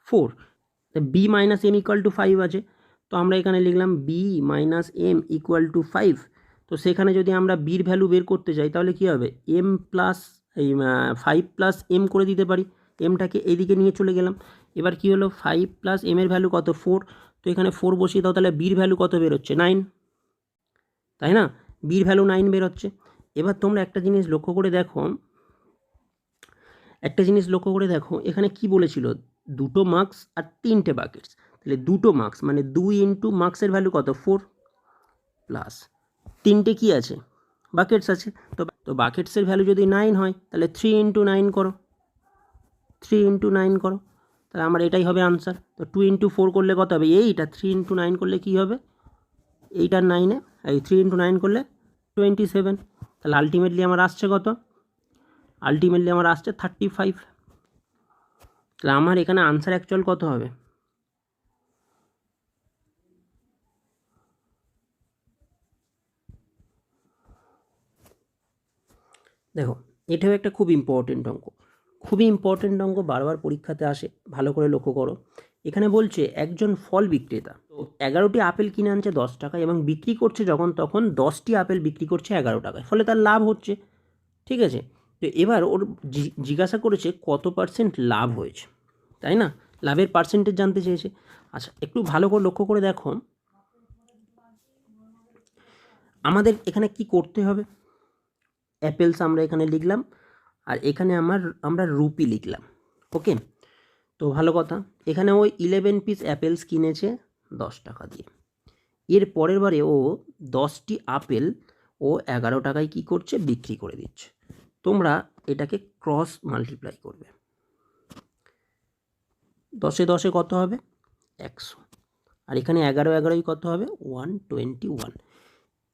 4, b minus m equal to 5 আছে, তো আমরা এখানে লিখলাম b minus m equal to 5। তো সেখানে যদি আমরা বির ভ্যালু বের করতে যাই তাহলে কী হবে, এম প্লাস এই 5 প্লাস এম করে দিতে পারি, এমটাকে এইদিকে নিয়ে চলে গেলাম। এবার কী হলো, 5 প্লাস এম এর ভ্যালু কত, 4, তো এখানে 4 বসিয়ে দাও, তাহলে বির ভ্যালু কত বেরোচ্ছে, 9, তাই না, বির ভ্যালু 9 বেরোচ্ছে। এবার তোমরা একটা জিনিস লক্ষ্য করে দেখো, এখানে কি বলেছিল, দুটো মার্কস আর 3টে বাকেটস, তাহলে দুটো মার্কস মানে 2 ইন্টু মার্কসের ভ্যালু কত, 4, প্লাস 3টে কী আছে, বাকেটস আছে, তো বাকেটসের ভ্যালু যদি 9 হয় তাহলে 3 ইন্টু 9 করো, 3 ইন্টু 9 করো, তাহলে আমার এটাই হবে আনসার। তো 2 ইন্টু 4 করলে কত হবে, এইটা 3 ইন্টু 9 করলে কী হবে, এইটার 9-এ এই 3 ইন্টু 9 করলে 27, তাহলে আলটিমেটলি আমার আসছে কত, আলটিমেটলি আমার আসছে 35। তাহলে আমার এখানে আনসার অ্যাকচুয়াল কত হবে, দেখো এটাও একটা খুব ইম্পর্টেন্ট অঙ্ক, খুবই ইম্পর্টেন্ট অঙ্ক, বারবার পরীক্ষাতে আসে, ভালো করে লক্ষ্য করো। এখানে বলছে একজন ফল বিক্রেতা 11টি আপেল কিনে আনছে 10 টাকায় এবং বিক্রি করছে যখন তখন 10টি আপেল বিক্রি করছে 11 টাকায়, ফলে তার লাভ হচ্ছে, ঠিক আছে। তো এবার ওর জিজ্ঞাসা করেছে কত পার্সেন্ট লাভ হয়েছে, তাই না, লাভের পার্সেন্টেজ জানতে চেয়েছে। আচ্ছা একটু ভালো করে লক্ষ্য করে দেখো, আমাদের এখানে কি করতে হবে, অ্যাপেলস আমরা এখানে লিখলাম আর এখানে আমরা রুপি লিখলাম, ওকে। তো ভালো কথা, এখানে ওই 11 পিস অ্যাপেলস কিনেছে 10 টাকা দিয়ে, এর পরের বারে ও 10টি আপেল ও 11 টাকায় কী করছে, বিক্রি করে দিচ্ছে। তোমরা এটাকে ক্রস মাল্টিপ্লাই করবে, 10-এ 10-এ কত হবে, 100, আর এখানে 11-11 কত হবে, 121।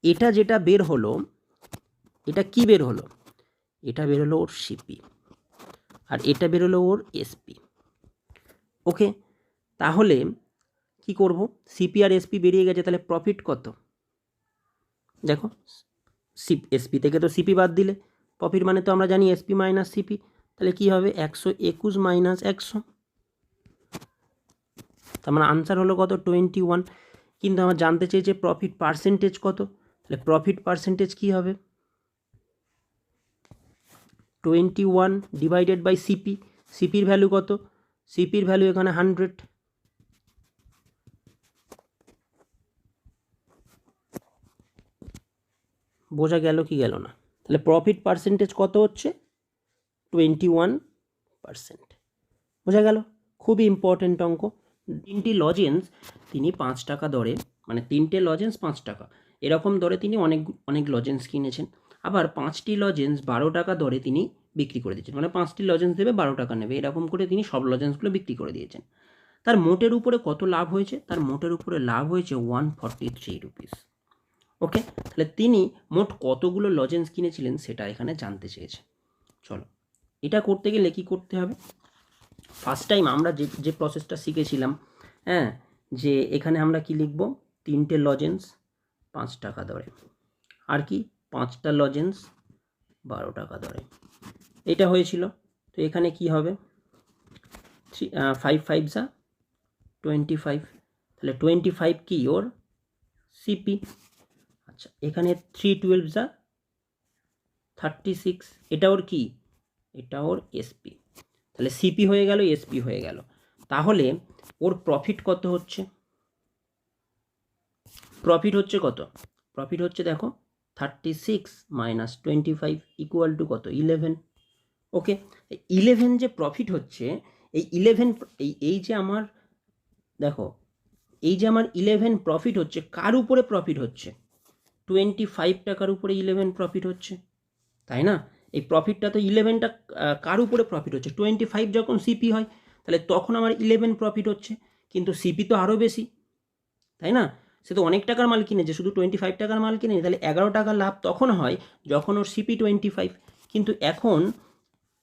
এটা যেটা বের হলো, এটা কি বের হলো, এটা বের হলো ওর সিপি আর এটা বের হলো ওর এসপি, ওকে। তাহলে কি করব, সিপি আর এসপি বেরিয়ে গেছে, তাহলে প্রফিট কত, দেখো এসপি থেকে তো সিপি বাদ দিলে প্রফিট মানে তো আমরা জানি এসপি মাইনাস সিপি, তাহলে কি হবে 121 মাইনাস 100, তার মানে আনসার হলো কত, 21। কিন্তু আমার জানতে চেয়েছে প্রফিট পার্সেন্টেজ কত, তাহলে প্রফিট পার্সেন্টেজ কী হবে, 21 ডিভাইডেড বাই সিপি, সিপির ভ্যালু কত, সিপির ভ্যালু এখানে 100, বোঝা গেল কি গেল না, তাহলে প্রফিট পার্সেন্টেজ কত হচ্ছে, 21%, বোঝা গেল, খুবই ইম্পর্টেন্ট অঙ্ক। 3টি লজেন্স তিনি 5 টাকা দরে, মানে 3টে লজেন্স 5 টাকা, এরকম দরে তিনি অনেক লজেন্স কিনেছেন, আবার 5টি লজেন্স 12 টাকা দরে তিনি বিক্রি করে দিয়েছেন, মানে 5টি লজেন্স দেবে 12 টাকা নেবে, এরকম করে তিনি সব লজেন্সগুলো বিক্রি করে দিয়েছেন। তার মোটের উপরে কত লাভ হয়েছে, তার মোটের উপরে লাভ হয়েছে 143 রুপিস, ওকে। তাহলে তিনি মোট কতগুলো লজেন্স কিনেছিলেন সেটা এখানে জানতে চেয়েছে। চলো এটা করতে গেলে কি করতে হবে, ফার্স্ট টাইম আমরা যে প্রসেসটা শিখেছিলাম, হ্যাঁ, যে এখানে আমরা কি লিখব, 3টে লজেন্স 5 টাকা দরে, আর কি 5টা লজেন্স 12 টাকা দরে, এটা হয়েছিল। তো এখানে কি হবে, 5 5 যা 25, তাহলে 25 কি ওর সিপি। আচ্ছা এখানে 3 12 যা 36, এটা ওর কি, এটা ওর এসপি, তাহলে সিপি হয়ে গেল, এসপি হয়ে গেল। তাহলে ওর প্রফিট কত হচ্ছে, প্রফিট হচ্ছে কত, প্রফিট হচ্ছে দেখো 36 মাইনাস 25 ইকুয়াল টু কত, 11, ওকে। 11 যে প্রফিট হচ্ছে, এই 11 এই যে আমার দেখো, এই যে আমার 11 প্রফিট হচ্ছে, কার উপরে প্রফিট হচ্ছে, 25 টাকার উপরে 11 প্রফিট হচ্ছে, তাই না? এই প্রফিটটা তো 11টা কার উপরে প্রফিট হচ্ছে? 25 যখন সিপি হয় তাহলে তখন আমার 11 প্রফিট হচ্ছে, কিন্তু সিপি তো আরও বেশি, তাই না? সে তো অনেক টাকার মাল কিনেছে, শুধু 25 টাকার মাল কিনেছে, তাহলে 11 টাকা লাভ তখন হয় যখন ওর সিপি 25। কিন্তু এখন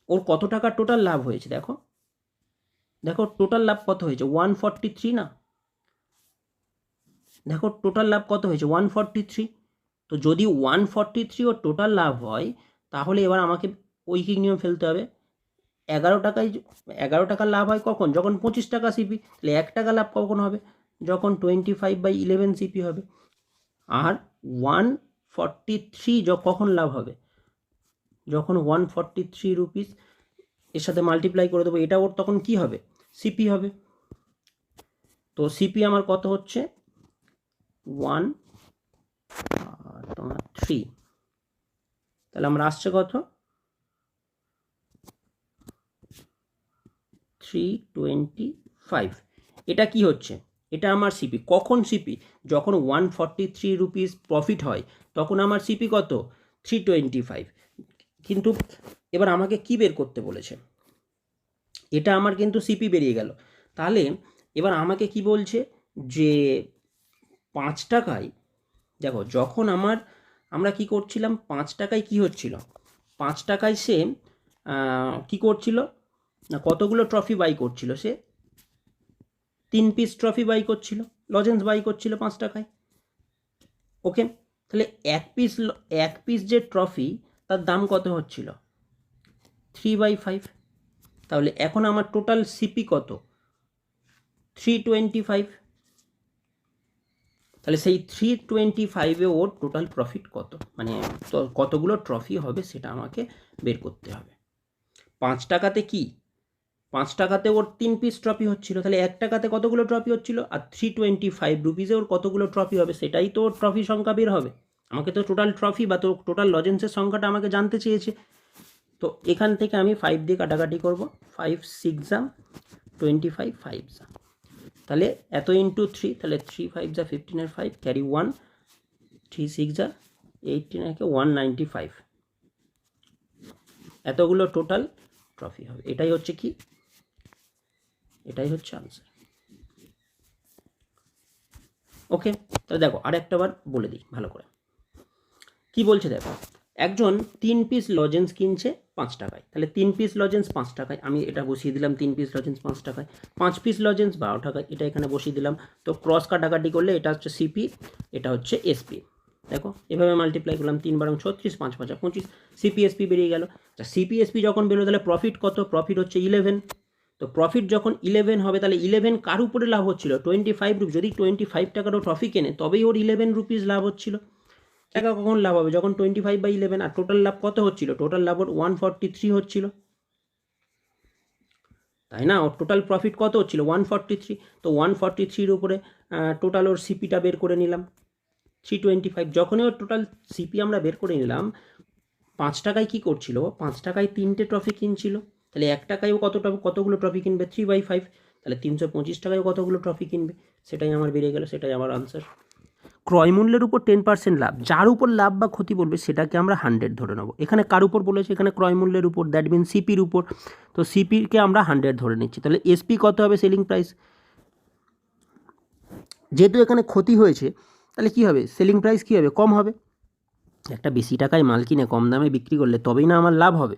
ওর কত টাকার টোটাল লাভ হয়েছে দেখো, দেখো টোটাল লাভ কত হয়েছে? 143 না? দেখো টোটাল লাভ কত হয়েছে? 143। তো যদি 143 ওর টোটাল লাভ হয়, তাহলে এবার আমাকে ঐকিক নিয়ম ফেলতে হবে। 11 টাকার লাভ হয় কখন? যখন 25 টাকা সিপি। তাহলে 1 টাকা লাভ কখন হবে? যখন 25/11 সিপি হবে। আর 143 কখন লাভ হবে? যখন 143 রুপিস এর সাথে মাল্টিপ্লাই করে দেবো, এটা ওর তখন কি হবে? সিপি হবে। তো সিপি আমার কত হচ্ছে? 3। তাহলে আমরা আসছে কত? 325। এটা কি হচ্ছে? এটা আমার সিপি। কখন সিপি? যখন 143 রুপিস প্রফিট হয় তখন আমার সিপি কত? 325। কিন্তু এবার আমাকে কি বের করতে বলেছে? এটা আমার কিন্তু সিপি বেরিয়ে গেল। তাহলে এবার আমাকে কি বলছে? যে 5 টাকায়, দেখো যখন আমরা কি করছিলাম, 5 টাকায় কি হচ্ছিল? 5 টাকায় সে কি করছিল না, কতগুলো ট্রফি বাই করছিল? সে 3 পিস ট্রফি বাই করছিল, লজেন্স বাই করছিল 5 টাকায়। ওকে, তাহলে এক পিস যে ট্রফি তার দাম কত হচ্ছিল? 3/5। তাহলে এখন আমার টোটাল সিপি কত? 325। তাহলে সেই 325-এ ওর টোটাল প্রফিট কত, মানে কতগুলো ট্রফি হবে সেটা আমাকে বের করতে হবে। 5 টাকাতে কি? 5 টাকাতে ওর 3 পিস ট্রফি হচ্ছিল, তাহলে 1 টাকাতে কতগুলো ট্রফি হচ্ছিল? আর 325 রুপিসে ওর কতগুলো ট্রফি হবে সেটাই তো ওর ট্রফি সংখ্যা বের হবে। আমাকে তো টোটাল ট্রফি বা তো টোটাল লজেন্সের সংখ্যাটা আমাকে জানতে চেয়েছে। তো এখান থেকে আমি 5 দিয়ে কাটাকাটি করব। 5 6 যা 25, 5 যা, তাহলে এত ইন্টু 3, তাহলে 3 5 যা 15 5 ক্যারি 1, 3 6 যা 18 195। এতগুলো টোটাল ট্রফি হবে। এটাই হচ্ছে কি? এটাই হচ্ছে আনসার। ওকে, তাহলে দেখো আরেকটা বার বলে দিই ভালো করে কি বলছে। দেখো একজন 3 পিস লজেন্স কিনছে 5 টাকায়, তাহলে 3 পিস লজেন্স 5 টাকায়, আমি এটা বসিয়ে দিলাম। 3 পিস লজেন্স 5 টাকায়, 5 পিস লজেন্স 12 টাকায়, এটা এখানে বসিয়ে দিলাম। তো ক্রস কাটাকাটি করলে এটা হচ্ছে সিপি, এটা হচ্ছে এসপি। দেখো এভাবে মাল্টিপ্লাই করলাম, 3 বারং 36, 5 5 25, সিপি এসপি বেরিয়ে গেল। তা সিপি এসপি যখন বেরোলো তাহলে প্রফিট কত? প্রফিট হচ্ছে 11। তো প্রফিট যখন 11 হবে তাহলে 11 কার উপরে লাভ হচ্ছিল? 25 রুপিস। যদি 25 টাকারও ট্রফি কেনে তবেই ওর 11 রুপিস লাভ হচ্ছিল। টাকা কখন লাভ হবে? যখন 25/11। আর টোটাল লাভ কত হচ্ছিল? টোটাল লাভ ওর 143 হচ্ছিল, তাই না? ওর টোটাল প্রফিট কত হচ্ছিল? 143। তো 143-র উপরে টোটাল ওর সিপিটা বের করে নিলাম 325। যখনই ওর টোটাল সিপি আমরা বের করে নিলাম, 5 টাকায় কী করছিল? 5 টাকায় 3টে ট্রফি কিনছিল, তাহলে 1 টাকায়ও কতগুলো ট্রফি কিনবে? 3/5। তাহলে 325 টাকায়ও কতগুলো ট্রফি কিনবে? সেটাই আমার বেরিয়ে গেল, সেটাই আমার আনসার। ক্রয় মূল্যের উপর 10% লাভ, যার উপর লাভ বা ক্ষতি বলবে সেটাকে আমরা 100 ধরে নেব। এখানে কার উপর বলেছে? এখানে ক্রয় মূল্যের উপর, দ্যাট মিন সিপির উপর। তো সিপিকে আমরা 100 ধরে নিচ্ছি। তাহলে এসপি কত হবে? Selling price. যেহেতু এখানে ক্ষতি হয়েছে তাহলে কি হবে? সেলিং প্রাইস কী হবে? কম হবে। একটা বেশি টাকায় মাল কিনে কম দামে বিক্রি করলে তবেই না আমার লাভ হবে।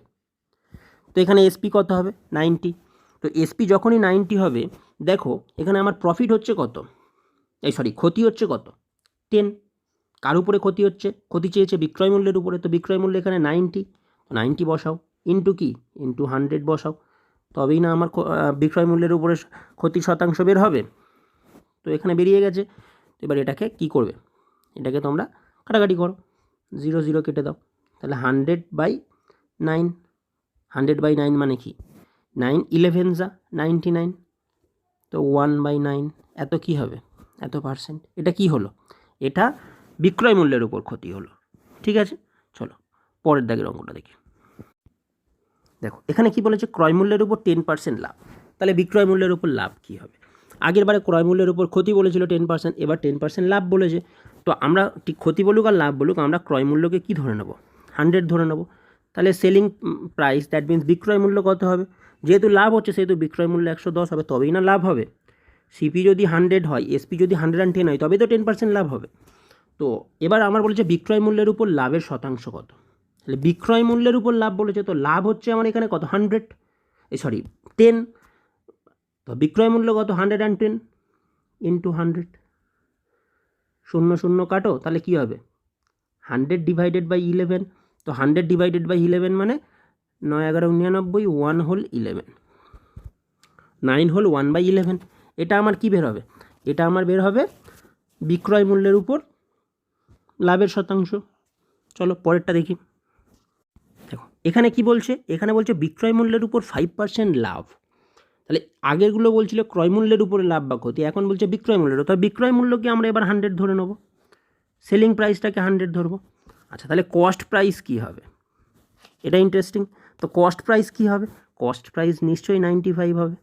তো এখানে এসপি কত হবে? 90। তো এসপি যখনই 90 হবে, দেখো এখানে আমার প্রফিট হচ্ছে কত? ক্ষতি হচ্ছে কত? 10। কার উপরে ক্ষতি হচ্ছে? ক্ষতি চেয়েছে বিক্রয় মূল্যের উপরে। তো বিক্রয় মূল্য এখানে 90 বসাও, ইন্টু কি? ইন্টু 100 বসাও, তবেই না আমার বিক্রয় মূল্যের উপরে ক্ষতির শতাংশ বের হবে। তো এখানে বেরিয়ে গেছে। এবার এটাকে কি করবে? এটাকে তোমরা কাটাকাটি করো, 0 0 কেটে দাও। তাহলে 100/9। 100/9 মানে কি? 9 11 যা 99। তো 1/9 এত কি হবে? এত পার্সেন্ট। এটা কি হলো? এটা বিক্রয় মূল্যের উপর ক্ষতি হলো। ঠিক আছে, চলো পরের দাগের অঙ্কটা দেখি। দেখো এখানে কি বলেছে? ক্রয় মূল্যের উপর 10% লাভ। তাহলে বিক্রয় মূল্যের উপর লাভ কি হবে? আগের বারে ক্রয় মূল্যের উপর ক্ষতি বলেছিল 10%, এবার 10% লাভ বলেছে। তো আমরা ঠিক ক্ষতি বলুক আর লাভ বলুক, আমরা ক্রয় মূল্যকে কী ধরে নেব? 100 ধরে নেব। তাহলে সেলিং প্রাইস দ্যাট মিন্স বিক্রয় মূল্য কত হবে? যেহেতু লাভ হচ্ছে সেহেতু বিক্রয় মূল্য 110 হবে, তবেই না লাভ হবে। সিপি যদি 100 হয়, এসপি যদি 110 হয়, তবেই তো 10% লাভ হবে। তো এবার আমার বলেছে বিক্রয় মূল্যের উপর লাভের শতাংশ কত। তাহলে বিক্রয় মূল্যের উপর লাভ বলেছে, তো লাভ হচ্ছে আমার এখানে কত? 10। তো বিক্রয় মূল্য কত? 110 ইন্টু 100, 0 0 কাটো, তাহলে কী হবে? 100 ডিভাইডেড বাই 11। তো 100 ডিভাইডেড বাই 11 মানে 9 11 99, 1 হোল 11, 9 হোল 1/11। এটা আমার কি বের হবে? এটা আমার বের হবে বিক্রয় মূল্যের উপর লাভের শতাংশ। চলো পরেরটা দেখি। দেখো এখানে কি বলছে? এখানে বলছে বিক্রয় মূল্যের উপর 5% লাভ। তাহলে আগেরগুলো বলছিল ক্রয় মূল্যের উপরে লাভ বা ক্ষতি, এখন বলছে বিক্রয় মূল্যের। তো বিক্রয় মূল্যকে আমরা এবার 100 ধরে নেব, সেলিং প্রাইসটাকে 100 ধরবো। আচ্ছা, তাহলে কস্ট প্রাইস কী হবে? এটা ইন্টারেস্টিং। তো কস্ট প্রাইস কী হবে? কস্ট প্রাইস নিশ্চয়ই 95 হবে।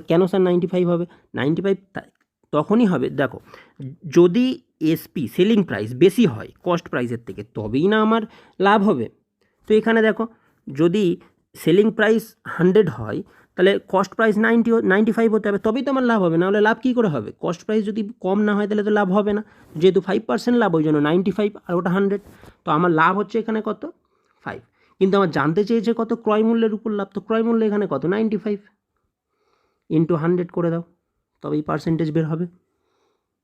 কেন স্যার 95 হবে? 95 তখনই হবে, দেখো যদি এসপি সেলিং প্রাইস বেশি হয় কস্ট প্রাইসের থেকে, তবেই না আমার লাভ হবে। তো এখানে দেখো যদি সেলিং প্রাইস 100 হয়, তাহলে কস্ট প্রাইস 95 হতে হবে, তবেই তো আমার লাভ হবে, নাহলে লাভ কী করে হবে? কস্ট প্রাইস যদি কম না হয় তাহলে তো লাভ হবে না। যেহেতু 5% লাভ, ওই জন্য 95 আর ওটা 100। তো আমার লাভ হচ্ছে এখানে কত? 5। কিন্তু আমার জানতে চেয়েছে কত ক্রয় মূল্যের উপর লাভ। তো ক্রয় মূল্য এখানে কত? 95 ইন্টু 100 করে দাও, তবেই পার্সেন্টেজ বের হবে।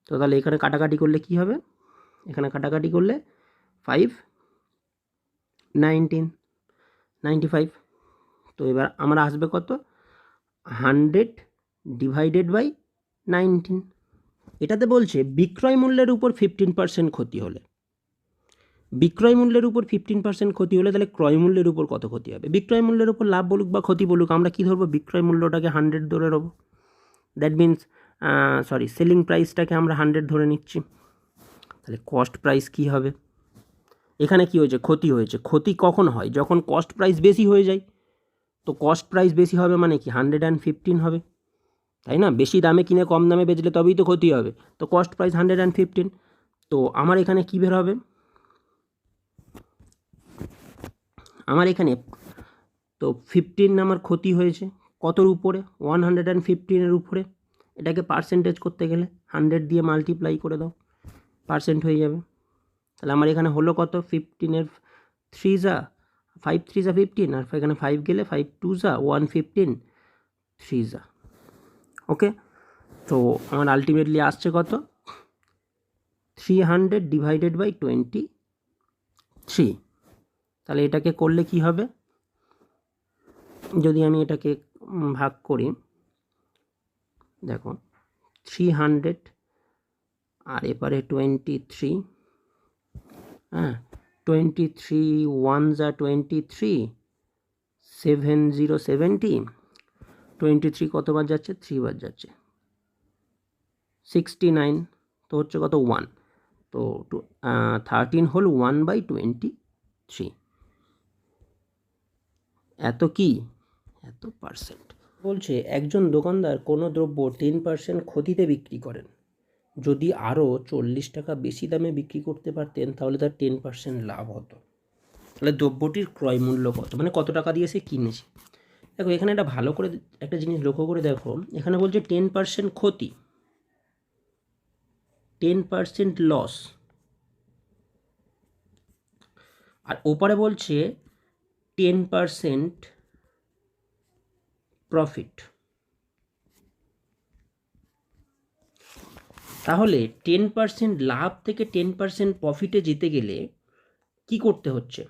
তো তাহলে এখানে কাটাকাটি করলে কি হবে? এখানে কাটাকাটি করলে 5 19 95। তো এবার আমার আসবে কত? 100 ডিভাইডেড বাই 19। এটাতে বলছে বিক্রয় মূল্যের উপর 15% ক্ষতি হলে, বিক্রয় মূল্যের উপর 15% ক্ষতি হলে তাহলে ক্রয় মূল্যের উপর কত ক্ষতি হবে? বিক্রয় মূল্যের উপর লাভ বলুক বা ক্ষতি বলুক, আমরা কী ধরবো? বিক্রয় মূল্যটাকে 100 ধরে নেবো। দ্যাট মিন্স সেলিং প্রাইসটাকে আমরা 100 ধরে নিচ্ছি। তাহলে কস্ট প্রাইস কী হবে? এখানে কি হয়েছে? ক্ষতি হয়েছে। ক্ষতি কখন হয়? যখন কস্ট প্রাইস বেশি হয়ে যায়। তো কস্ট প্রাইস বেশি হবে মানে কি? 115 হবে, তাই না? বেশি দামে কিনে কম দামে বেচলে তবেই তো ক্ষতি হবে। তো কস্ট প্রাইস 115। তো আমার এখানে কী বের হবে? আমার এখানে তো 15 আমার ক্ষতি হয়েছে কতর উপরে? 115-এর উপরে। এটাকে পার্সেন্টেজ করতে গেলে 100 দিয়ে মাল্টিপ্লাই করে দাও, পার্সেন্ট হয়ে যাবে। তাহলে আমার এখানে হলো কত? 15-এর 3 যা 5 3 যা 15, আর এখানে 5 গেলে 5 2 যা 115 3 যা। ওকে, তো আমার আলটিমেটলি আসছে কত? 300 ডিভাইডেড বাই 23। তাহলে এটাকে করলে কি হবে? যদি আমি এটাকে ভাগ করি, দেখো 300 আর এপারে 23, হ্যাঁ 23 1 যা 23, 7 0 70, 23 কতবার যাচ্ছে? 3 বার যাচ্ছে, 69। তো হচ্ছে কত? 1। তো 13 হোল 1/23। এত কি? এত পার্সেন্ট। বলছে একজন দোকানদার কোনো দ্রব্য 10% ক্ষতিতে বিক্রি করেন। যদি আরও 40 টাকা বেশি দামে বিক্রি করতে পারতেন তাহলে তার 10% লাভ হতো। তাহলে দ্রব্যটির ক্রয় মূল্য কত, মানে কত টাকা দিয়ে সে কিনেছে। দেখো এখানে একটা ভালো করে একটা জিনিস লক্ষ্য করে দেখো, এখানে বলছে 10% ক্ষতি, 10% লস, আর ওপারে বলছে 10% প্রফিট। তাহলে 10% লাভ থেকে 10% প্রফিটে যেতে গেলে কি করতে হচ্ছে?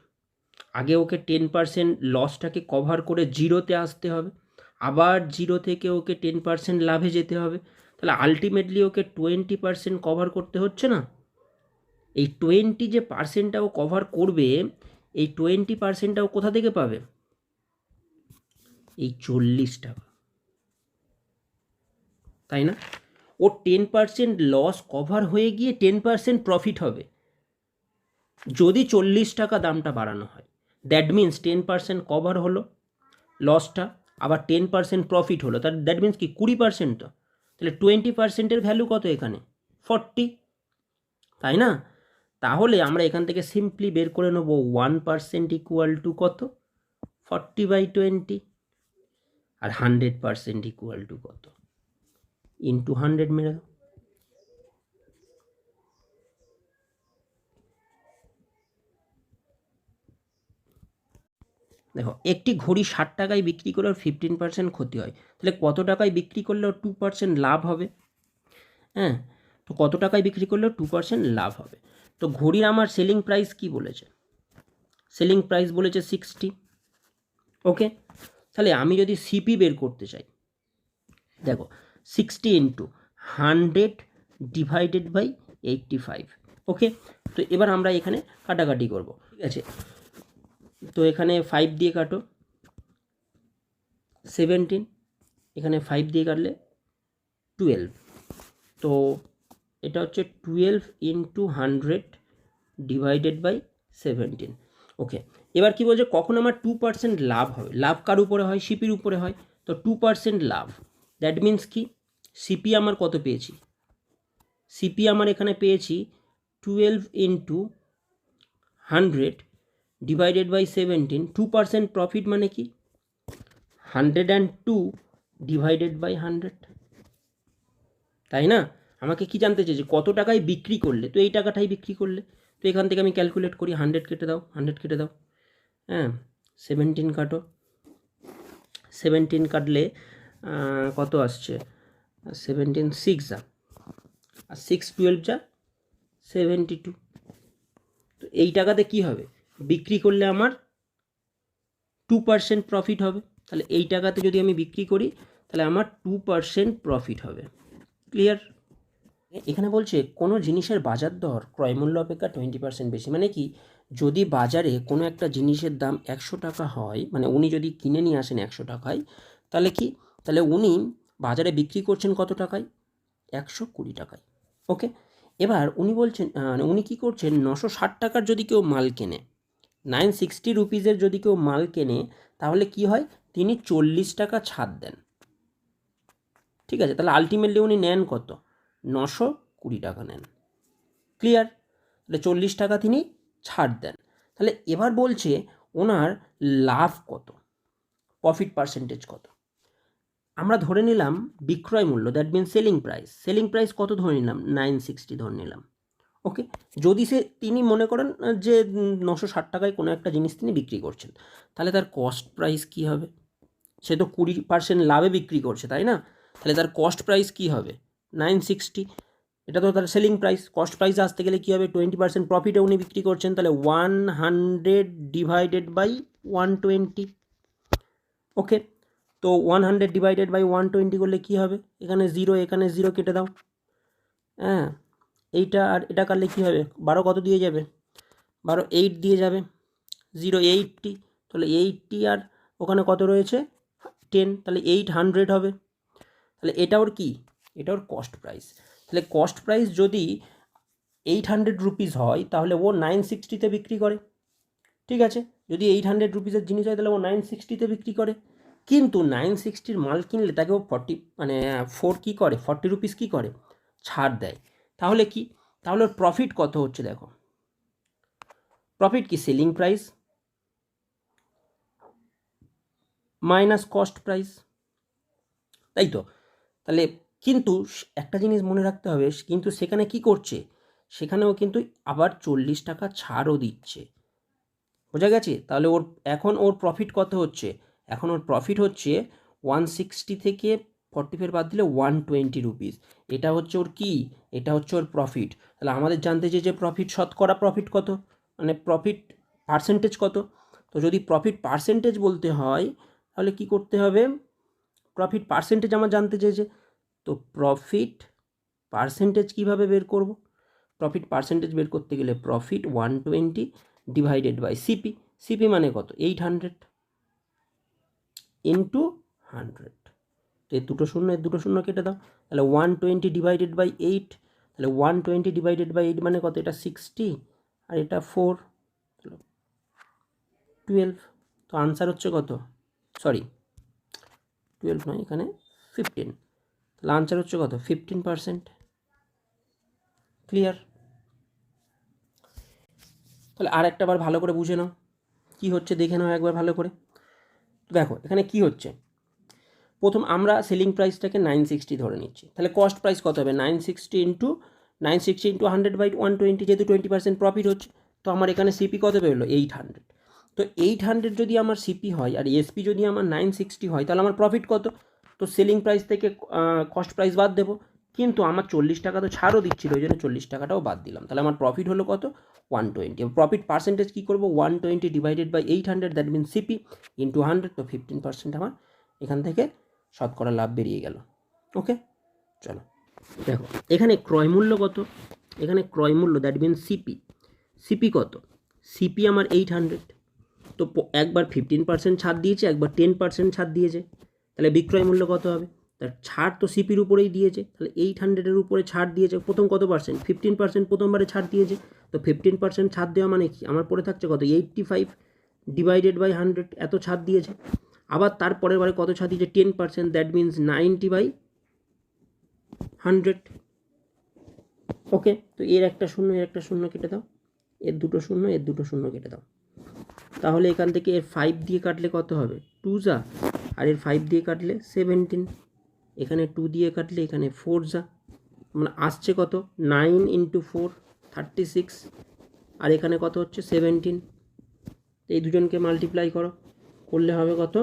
আগে ওকে 10% লসটাকে কভার করে জিরোতে আসতে হবে, আবার জিরো থেকে ওকে 10% লাভে যেতে হবে। তাহলে আলটিমেটলি ওকে 20% কভার করতে হচ্ছে না? এই 20 যে পার্সেন্টটা ও কভার করবে, এই 20%টা ও কোথা থেকে পাবে? এই 40 টাকা, তাই না? ও 10% লস কভার হয়ে গিয়ে 10% প্রফিট হবে যদি 40 টাকা দামটা বাড়ানো হয়। দ্যাট মিন্স 10% কভার হলো লসটা, আবার 10% প্রফিট হলো, তার দ্যাট মিন্স কি 20%। তো তাহলে 20%-এর ভ্যালু কত এখানে? 40। তাই না? তাহলে আমরা এখান থেকে সিম্পলি বের করে নেব 1% ইকুয়াল টু কত, 40/20, আর 100% ইকুয়াল টু কত, ইন্টু 100 মেরে দাও। দেখো, একটি ঘড়ি 60 টাকায় বিক্রি করলে 15% ক্ষতি হয়, তাহলে কত টাকায় বিক্রি করলেও 2% লাভ হবে? হ্যাঁ, তো কত টাকায় বিক্রি করলেও 2% লাভ হবে। তো ঘড়ির আমার সেলিং প্রাইস কি বলেছে? সেলিং প্রাইস বলেছে 60। ওকে, তাহলে আমি যদি সিপি বের করতে চাই, দেখো 60 ইন্টু 100 ডিভাইডেড বাই 85। ওকে, তো এবার আমরা এখানে কাটাকাটি করব, ঠিক আছে? তো এখানে 5 দিয়ে কাটো, 17, এখানে 5 দিয়ে কাটলে 12, তো এটা হচ্ছে 12 ইন্টু 100 ডিভাইডেড বাই 17। ওকে, এবার কি বলছে, কখন আমার 2% লাভ হবে? লাভ কার উপরে হয়? সিপির উপরে হয়। তো 2% লাভ, দ্যাট মিন্স কি, সিপি আমার কত পেয়েছি? সিপি আমার এখানে পেয়েছি 12 ইন্টু 100 ডিভাইডেড বাই 17। 2% প্রফিট মানে কি, 102 ডিভাইডেড বাই 100, তাই না? আমাকে কি জানতে চেয়েছে, কত টাকায় বিক্রি করলে, তো এই টাকাটাই বিক্রি করলে। তো এখান থেকে আমি ক্যালকুলেট করি, 100 কেটে দাও, 100 কেটে দাও, হ্যাঁ, 17 কাটো, 17 কাটলে কত আসছে, 17 6 যা, আর 6 12 যা 72। তো এই টাকাতে কি হবে, বিক্রি করলে আমার 2% প্রফিট হবে। তাহলে এই টাকাতে যদি আমি বিক্রি করি তাহলে আমার 2% প্রফিট হবে। ক্লিয়ার? এখানে বলছে কোনো জিনিসের বাজার দর ক্রয়মূল্য অপেক্ষা 20% বেশি, মানে কি, যদি বাজারে কোনো একটা জিনিসের দাম 100 টাকা হয়, মানে উনি যদি কিনে নিয়ে আসেন 100 টাকায়, তাহলে কি, তাহলে উনি বাজারে বিক্রি করছেন কত টাকায়, 120 টাকায়। ওকে, এবার উনি বলছেন উনি কি করছেন, 960 টাকার যদি কেউ মাল কেনে, 960 রুপিজের যদি কেউ মাল কেনে, তাহলে কি হয়, তিনি 40 টাকা ছাড় দেন। ঠিক আছে, তাহলে আলটিমেটলি উনি নেন কত, 920 টাকা নেন। ক্লিয়ার? তাহলে 40 টাকা তিনি ছাড় দেন। তাহলে এবার বলছে ওনার লাভ কত, প্রফিট পার্সেন্টেজ কত। আমরা ধরে নিলাম বিক্রয় মূল্য, that mean selling price. Selling price কত ধরে নিলাম, 960 ধরে নিলাম। ওকে, যদি তিনি মনে করেন যে 960 টাকায় কোনো একটা জিনিস তিনি বিক্রি করছেন, তাহলে তার কস্ট প্রাইস কি হবে? সে তো 20% লাভে বিক্রি করছে, তাই না? তাহলে তার কস্ট প্রাইস কি হবে, 960। এটা তো তার সেলিং প্রাইস। কস্ট প্রাইস আসতে গেলে কী হবে, 20% প্রফিটে উনি বিক্রি করছেন, তাহলে 100 ডিভাইডেড বাই 120। ওকে, তো 100 ডিভাইডেড বাই 120 করলে কী হবে, এখানে 0, এখানে 0 কেটে দাও, হ্যাঁ, এইটা আর এটা কাটলে কী হবে, 12 কত দিয়ে যাবে, 12 8 দিয়ে যাবে, 0 80, তাহলে 80 আর ওখানে কত রয়েছে 10, তাহলে 800 হবে। তাহলে এটা ওর কি, এটা ওর কস্ট প্রাইস। তাহলে কস্ট প্রাইস যদি 800 রুপিস হয়, তাহলে ও 960-তে বিক্রি করে। ঠিক আছে, যদি 800 রুপিসের জিনিস হয় তাহলে ও 960-তে বিক্রি করে। কিন্তু 960-র মাল কিনলে তাকে ও 40 রুপিস কী করে, ছাড় দেয়। তাহলে কি, তাহলে ওর প্রফিট কত হচ্ছে, দেখো প্রফিট কি, selling price minus cost price, তাই তো? তাহলে কিন্তু একটা জিনিস মনে রাখতে হবে, কিন্তু সেখানে কি করছে, সেখানেও কিন্তু আবার 40 টাকা ছাড়ও দিচ্ছে। বোঝা গেছে? তাহলে এখন ওর প্রফিট কত হচ্ছে, এখন ওর প্রফিট হচ্ছে 160 থেকে 45 বাদ দিলে 120 রুপিস। এটা হচ্ছে ওর কি, এটা হচ্ছে ওর প্রফিট। তাহলে আমাদের জানতে যে প্রফিট, শতকরা প্রফিট কত, মানে প্রফিট পার্সেন্টেজ কত। তো যদি প্রফিট পার্সেন্টেজ বলতে হয় তাহলে কি করতে হবে, প্রফিট পার্সেন্টেজ আমার জানতে চেয়েছে, তো প্রফিট পার্সেন্টেজ কীভাবে বের করব, প্রফিট পার্সেন্টেজ বের করতে গেলে profit 120 divided by CP. CP মানে কত, 800 ইন্টু 100। তো এই দুটো শূন্য কেটে দাও, তাহলে 120 ডিভাইডেড বাই 8, তাহলে 120 ডিভাইডেড বাই 8 মানে কত, এটা 60 আর এটা 4, 12। তো আনসার হচ্ছে কত, সরি 12 নয়, এখানে 15। তাহলে আনসার হচ্ছে কত, 15%। ক্লিয়ার? তাহলে আর একটা বার ভালো করে বুঝে নাও কী হচ্ছে, দেখে নাও একবার ভালো করে। দেখো এখানে কি হচ্ছে, প্রথম আমরা সেলিং প্রাইসটাকে 960 ধরে নিচ্ছি, তাহলে কস্ট প্রাইস কত হবে, 960 ইন্টু 100/120, যেহেতু 20% প্রফিট হচ্ছে, তো আমার এখানে সিপি কত বেরোলো 800। তো 800 যদি আমার সিপি হয় আর এসপি যদি আমার 960 হয়, তাহলে আমার প্রফিট কত, তো সেলিং প্রাইস থেকে কস্ট প্রাইস বাদ দেবো, কিন্তু আমার 40 টাকা তো ছাড়ও দিচ্ছিল, ওই জন্য 40 টাকাটাও বাদ দিলাম, তাহলে আমার প্রফিট হলো কত 120। প্রফিট পার্সেন্টেজ কী করবো, 120/800, দ্যাট মিন সিপি ইন্টু 100, তো 15% আমার এখান থেকে শতকরা লাভ বেরিয়ে গেল। ওকে, চলো দেখো এখানে ক্রয় মূল্য কত, এখানে ক্রয় মূল্য দ্যাট মিন সিপি, সিপি কত, সিপি আমার 800, তো একবার 15% ছাড় দিয়েছে, একবার 10% ছাড় দিয়েছে, তাহলে বিক্রয় মূল্য কত হবে, তার ছাড় তো সিপির উপরেই দিয়েছে, তাহলে 800-এর উপরে ছাড় দিয়েছে, প্রথম কত পার্সেন্ট, 15% প্রথমবারে ছাড় দিয়েছে, তো 15% ছাড় দেওয়া মানে কি, আমার পড়ে থাকছে কত 85/100, এত ছাড় দিয়েছে। আবার তারপরের বারে কত ছাড় দিয়েছে 10%, দ্যাট মিনস 90/100। ওকে, তো এর একটা শূন্য এর একটা শূন্য কেটে দাও, এর দুটো শূন্য এর দুটো শূন্য কেটে দাও, তাহলে এখান থেকে এর 5 দিয়ে কাটলে কত হবে 2 যা, আর এর 5 দিয়ে কাটলে 17, এখানে 2 দিয়ে কাটলে এখানে 4 যা, মানে আসছে কত 9 ইন্টু 4 36, আর এখানে কত হচ্ছে 17, এই দুজনকে মাল্টিপ্লাই করো, করলে হবে কত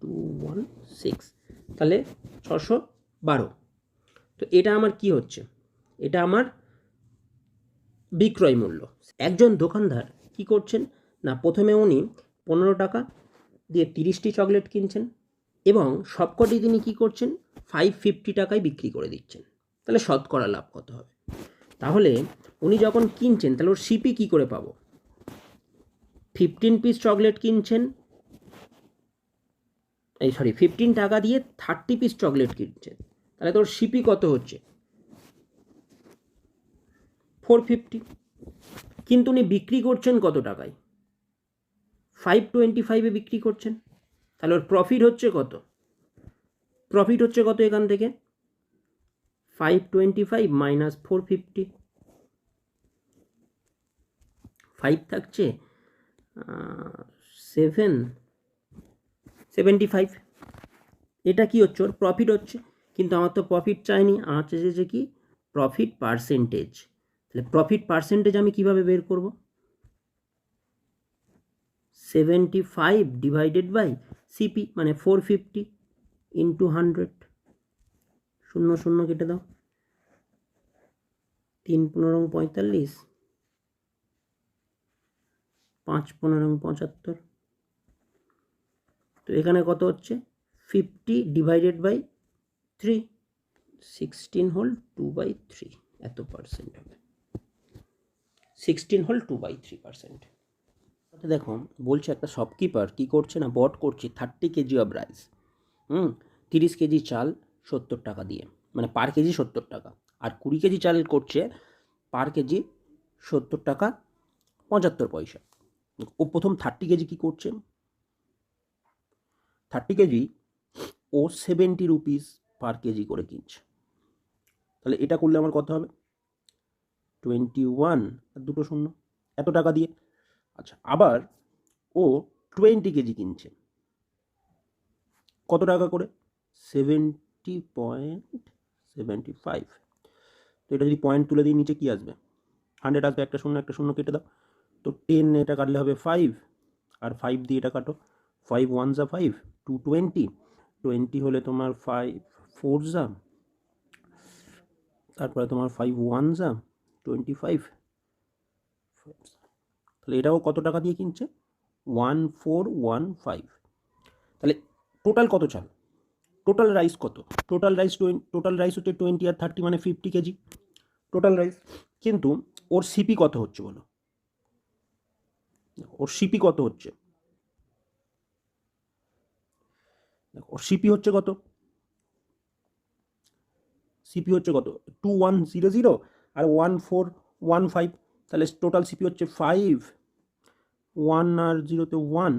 216, তাহলে 612। তো এটা আমার কি হচ্ছে, এটা আমার বিক্রয় মূল্য। একজন দোকানদার কি করছেন না, প্রথমে উনি 15 টাকা দিয়ে 30টি চকলেট কিনছেন এবং সবকটি তিনি কি করছেন 550 টাকায় বিক্রি করে দিচ্ছেন, তাহলে শতকরা লাভ কত হবে, তাহলে উনি যখন কিনছেন তাহলে ওর সিপি কী করে পাবো, 15 পিস চকলেট কিনছেন, 15 টাকা দিয়ে 30 পিস চকলেট কিনছেন, তাহলে তোর সিপি কত হচ্ছে 450, কিন্তু উনি বিক্রি করছেন কত টাকায় 525-এ বিক্রি করছেন, তাহলে ওর প্রফিট হচ্ছে কত, প্রফিট হচ্ছে কত এখান থেকে 525 মাইনাস 450, 5 থাকছে 775, এটা কি হচ্ছে ওর প্রফিট হচ্ছে, কিন্তু আমার তো প্রফিট চাইনি, আমার চেয়েছে কি প্রফিট পার্সেন্টেজ, তাহলে প্রফিট পার্সেন্টেজ আমি কিভাবে বের করব, 75/সিপি মানে 450 ইন্টু 100, শূন্য শূন্য কেটে দাও, 3 15 45, 5 15 75, তো এখানে কত হচ্ছে 50/3, 16 হোল 2/3, এত পার্সেন্ট হবে, 16 হোল 2/3%। দেখো বলছে একটা শপকিপার কি করছে না, বট করছে 30 কেজি অফ রাইস, 30 কেজি চাল 70 টাকা দিয়ে, মানে পার কেজি 70 টাকা, আর 20 কেজি চাল করছে পার কেজি 70 টাকা 75 পয়সা। ও প্রথম 30 কেজি কী করছে, 30 কেজি ও 70 রুপিস পার কেজি করে কিনছে, তাহলে এটা করলে আমার কত হবে 21 আর দুটো শূন্য, এত টাকা দিয়ে। আচ্ছা, আবার ও 20 কেজি কিনছে কত টাকা করে 70.75, তো এটা যদি পয়েন্ট তুলে দিই নিচে কি আসবে 100 আসবে, একটা শূন্য কেটে দাও, তো 10 এটা কাটলে হবে 5, আর 5 দিয়ে এটা কাটো, 5 1 যা 5, 220, 20 হলে তোমার 5 4 যা, তারপরে তোমার 5 1 যা 25, তাহলে এটাও কত টাকা দিয়ে কিনছে 1415, তাহলে টোটাল কত চাল, টোটাল রাইস কত, টোটাল রাইস হচ্ছে 20 আর 30 মানে 50 কেজি টোটাল রাইস, কিন্তু ওর সিপি কত হচ্ছে বলো, ওর সিপি কত হচ্ছে, ওর সিপি হচ্ছে কত, সিপি হচ্ছে কত 2100 আর 1415, তাহলে টোটাল সিপি হচ্ছে 5, 1 আর 0-তে 1,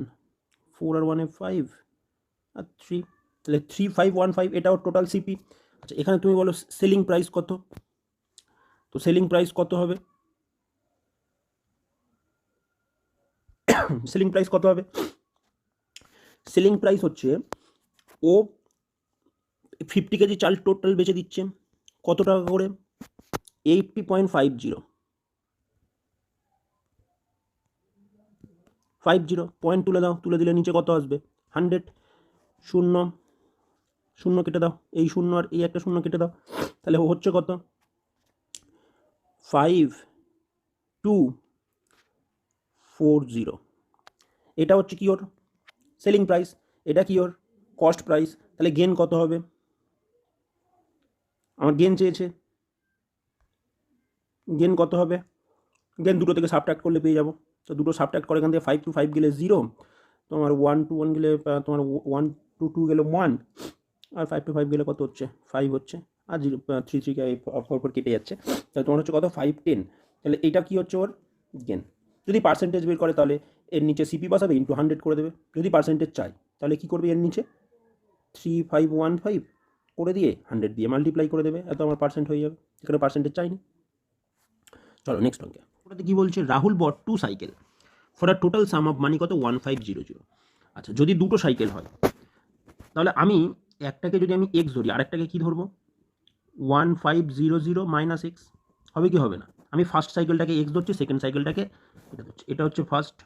4 আর 1-এ 5 আর 3, তাহলে 3515, এটাও টোটাল সিপি। আচ্ছা, এখানে তুমি বলো সেলিং প্রাইস কত, তো সেলিং প্রাইস কত হবে সেলিং প্রাইস কত হবে? সেলিং প্রাইস হচ্ছে ও 50 কেজি চাল টোটাল বেচে দিচ্ছে কত টাকা করে? 80.50 পয়েন্ট তুলে দাও, তুলে দিলে নিচে কত আসবে? 100। শূন্য শূন্য কেটে দাও, এই শূন্য আর এই একটা শূন্য কেটে দাও, তাহলে হচ্ছে কত? 5240। এটা হচ্ছে কি ওর সেলিং প্রাইস, এটা কি ওর কস্ট প্রাইস। তাহলে গেন কত হবে? আমার গেন চেয়েছে, গেন কত হবে? গেন দুটো থেকে সাবট্রাক্ট করলে পেয়ে যাবো। তো দুটো সাবট্রাক্ট করে এখান থেকে 5 to 5 গেলে 0, তোমার 1 to 1 গেলে তোমার 1 to 2 গেলে 1, আর 5 to 5 গেলে কত হচ্ছে? 5 হচ্ছে, আর 0 3 3 পর কেটে যাচ্ছে। তাহলে তোমার হচ্ছে কত? 510। তাহলে এটা কি হচ্ছে ওর গেন। যদি পার্সেন্টেজ বের করে তাহলে এর নিচে সিপি বসাবে, ইন্টু 100 করে দেবে। যদি পার্সেন্টেজ চাই তাহলে কি করবে? এর নিচে 3515 করে দিয়ে 100 দিয়ে মাল্টিপ্লাই করে দেবে, এত আমার পার্সেন্ট হয়ে যাবে। এখানে পার্সেন্টেজ চাইনি। চলো নেক্সট অঙ্কে। ওটাতে কি বলছে? রাহুল বট 2 cycle for a total some of money কত? 1500। আচ্ছা, যদি দুটো সাইকেল হয় তাহলে আমি একটাকে যদি আমি এক্স ধরি, আরেকটাকে কি ধরবো? 1500 মাইনাস এক্স। হবে কি হবে না? আমি ফার্স্ট সাইকেলটাকে এক্স ধরছি, সেকেন্ড সাইকেলটাকে এটা ধরছি। এটা হচ্ছে ফার্স্ট,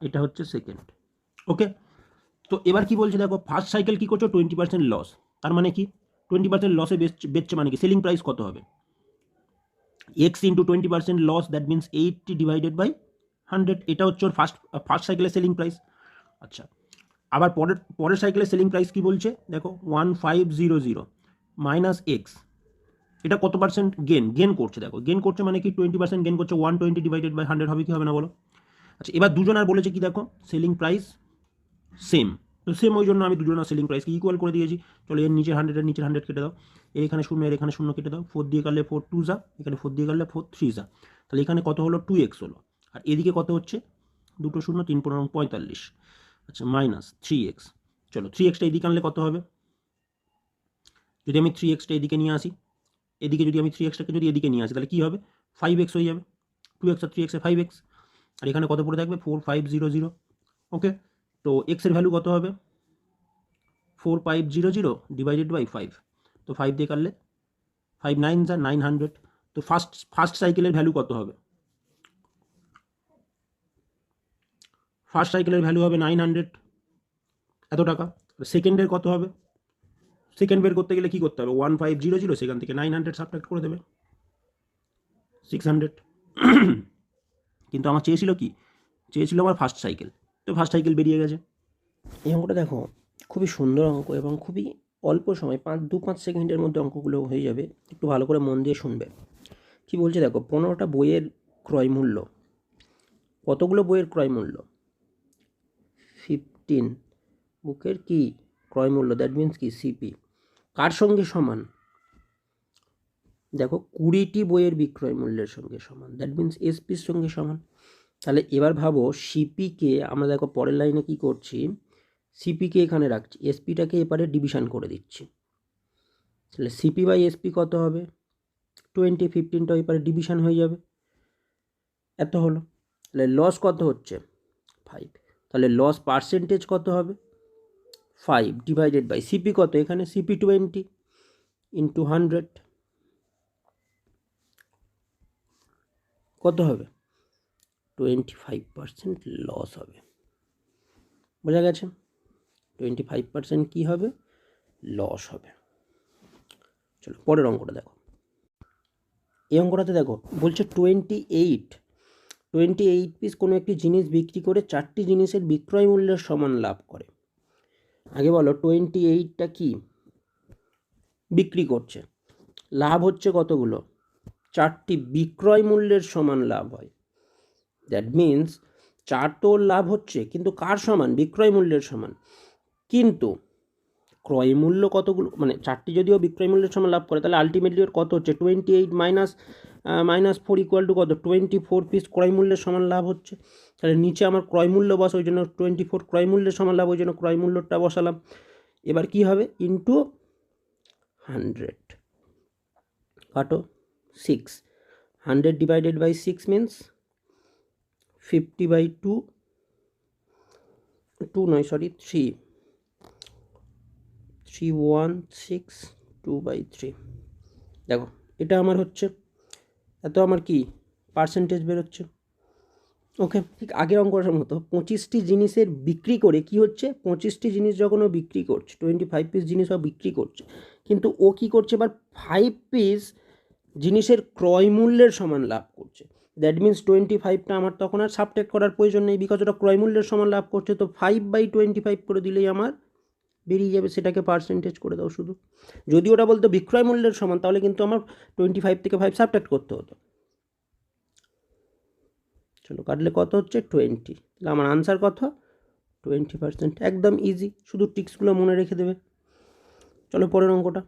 এটা হচ্ছে সেকেন্ড। ওকে, তো এবার কি বলছে দেখো, ফার্স্ট সাইকেল কি করছো? 20% লস। তার মানে কি? 20% লসে বেচছে মানে কি? সেলিং প্রাইস কত হবে? X into 20% loss, that means 80 divided by 100। এটা হচ্ছে ওর ফার্স্ট সাইকেলের সেলিং প্রাইস। আচ্ছা, আবার পরের সাইকেলের সেলিং প্রাইস কি বলছে দেখো? 1500 মাইনাস এক্স। এটা কত পার্সেন্ট গেন করছে? দেখো গেন করছে মানে কি? 20% গেন করছে। 120 ডিভাইডেড বাই 100 হবে কি হবে না বলো? আচ্ছা, এবার দুজনার বলেছে কি দেখো? Selling price same. তো সেম, ওই জন্য আমি দুজনের সেলিং প্রাইসকে ইকুয়াল করে দিয়েছি। চলো, এর নিচে 100 এর নিচে 100 কেটে দাও, এর এখানে শূন্য, এর এখানে শূন্য কেটে দাও। 4 দিয়ে কাটলে 4 2 যা, এখানে 4 দিয়ে কাটলে 4 3 যা। তাহলে এখানে কত হলো? 2x হলো। আর এদিকে কত হচ্ছে? দুটো শূন্য, 3 15 45। আচ্ছা, মাইনাস 3x। চলো, 3xটা এদিকে আনলে কত হবে? যদি আমি 3xটা এদিকে নিয়ে আসি, এদিকে যদি আমি 3xটাকে যদি এদিকে নিয়ে আসি তাহলে কি হবে? 5x হয়ে যাবে। 2x আর 3x এ 5x। আর এখানে কত পড়ে থাকবে? 4500। ওকে, তো x এর ভ্যালু কত হবে? 4500 ডিভাইডেড বাই 5। তো 5 দিয়ে কাটলে 5 9 যা 900। তো ফার্স্ট সাইকেলের ভ্যালু কত হবে? ফার্স্ট সাইকেলের ভ্যালু হবে 900, এত টাকা। সেকেন্ডের কত হবে? সেকেন্ড বের করতে গেলে কি করতে হবে? 1500, সেখান থেকে 900 সাবট্রাক্ট করে দেবে, 600। কিন্তু আমার চেয়েছিল কি? চেয়েছিল আমার ফার্স্ট সাইকেল। তো ফার্স্ট সাইকেল বেরিয়ে গেছে। এই অঙ্কটা দেখো, খুবই সুন্দর অঙ্ক এবং খুবই অল্প সময়, 2-5 সেকেন্ডের মধ্যে অঙ্কগুলো হয়ে যাবে। একটু ভালো করে মন দিয়ে শুনবে। কি বলছে দেখো, 15টা বইয়ের ক্রয় মূল্য। কতগুলো বইয়ের ক্রয় মূল্য? 15 বুকের কি ক্রয় মূল্য, দ্যাট মিন্স কি সিপি, কার সঙ্গে সমান? দেখো, 20টি বইয়ের বিক্রয় মূল্যের সঙ্গে সমান, দ্যাট মিন্স এসপির সঙ্গে সমান। তাহলে এবার ভাবো, সিপিকে আমরা দেখো পরের লাইনে কি করছি, সিপিকে এখানে রাখছি, এসপিটাকে এপারে ডিভিশন করে দিচ্ছি। তাহলে সিপি বাই এসপি কত হবে? 20, 15টা এপারে ডিভিশন হয়ে যাবে, এত হলো। তাহলে লস কত হচ্ছে? 5। তাহলে লস পার্সেন্টেজ কত হবে? 5 ডিভাইডেড বাই সিপি কত? এখানে সিপি 20 ইন্টু 100 কত হবে? 25% লস হবে। বোঝা গেছে? 25% কী হবে? লস হবে। চলো পরের অঙ্কটা দেখো। এই অঙ্কটাতে দেখো বলছে 28 পিস কোনো একটি জিনিস বিক্রি করে 4টি জিনিসের বিক্রয় মূল্যের সমান লাভ করে। আগে বলো, 28টা কি বিক্রি করছে, লাভ হচ্ছে কতগুলো? 4টি, বিক্রয় মূল্যের সমান লাভ হয়। দ্যাট মিন্স 4 তো লাভ হচ্ছে, কিন্তু কার সমান? বিক্রয় মূল্যের সমান। কিন্তু ক্রয় মূল্য কতগুলো, মানে 4টি যদিও বিক্রয় মূল্যের সমান লাভ করে, তাহলে আলটিমেটলি ওর কত হচ্ছে? 28 মাইনাস 4 ইকুয়াল টু কত? 24 পিস ক্রয় মূল্যের সমান লাভ হচ্ছে। তাহলে নিচে আমার ক্রয় মূল্য বস, ওই জন্য 24 ক্রয় মূল্যের সমান লাভ, ওই জন্য ক্রয় মূল্যটা বসালাম। এবার কি হবে? ইন্টু 100, কাটো 6, 100 ডিভাইডেড বাই 6 মিনস 50/2 316/2/3 দেখো এটা আমার হচ্ছে এত আমার কি পার্সেন্টেজ বেরোচ্ছে। ওকে, ঠিক আগের অঙ্কটার মতো 25টি জিনিসের বিক্রি করে কি হচ্ছে, 25টি জিনিস যখন ও বিক্রি করছে, 25 পিস জিনিস ও বিক্রি করছে, কিন্তু ও কি করছে এবার 5 পিস জিনিসের ক্রয় মূল্যের সমান লাভ করছে। দ্যাট মিনস 25টা আমার তখন আর সাবট্রাক্ট করার প্রয়োজন নেই, বিকজ ওটা ক্রয় মূল্যের সমান লাভ করছে। তো 5/25 করে দিলেই আমার বেরিয়ে যাবে, সেটাকে পার্সেন্টেজ করে দাও শুধু। যদি ওটা বলতো বিক্রয় মূল্যের সমান, তাহলে কিন্তু আমার 25 থেকে 5 সাবট্রাক্ট করতে হতো। চলো কাটলে কত হচ্ছে 20, তাহলে আমার আনসার কত 20%। একদম ইজি, শুধু ট্রিক্সগুলো মনে রেখে দেবে। চলো পরের অঙ্কটা।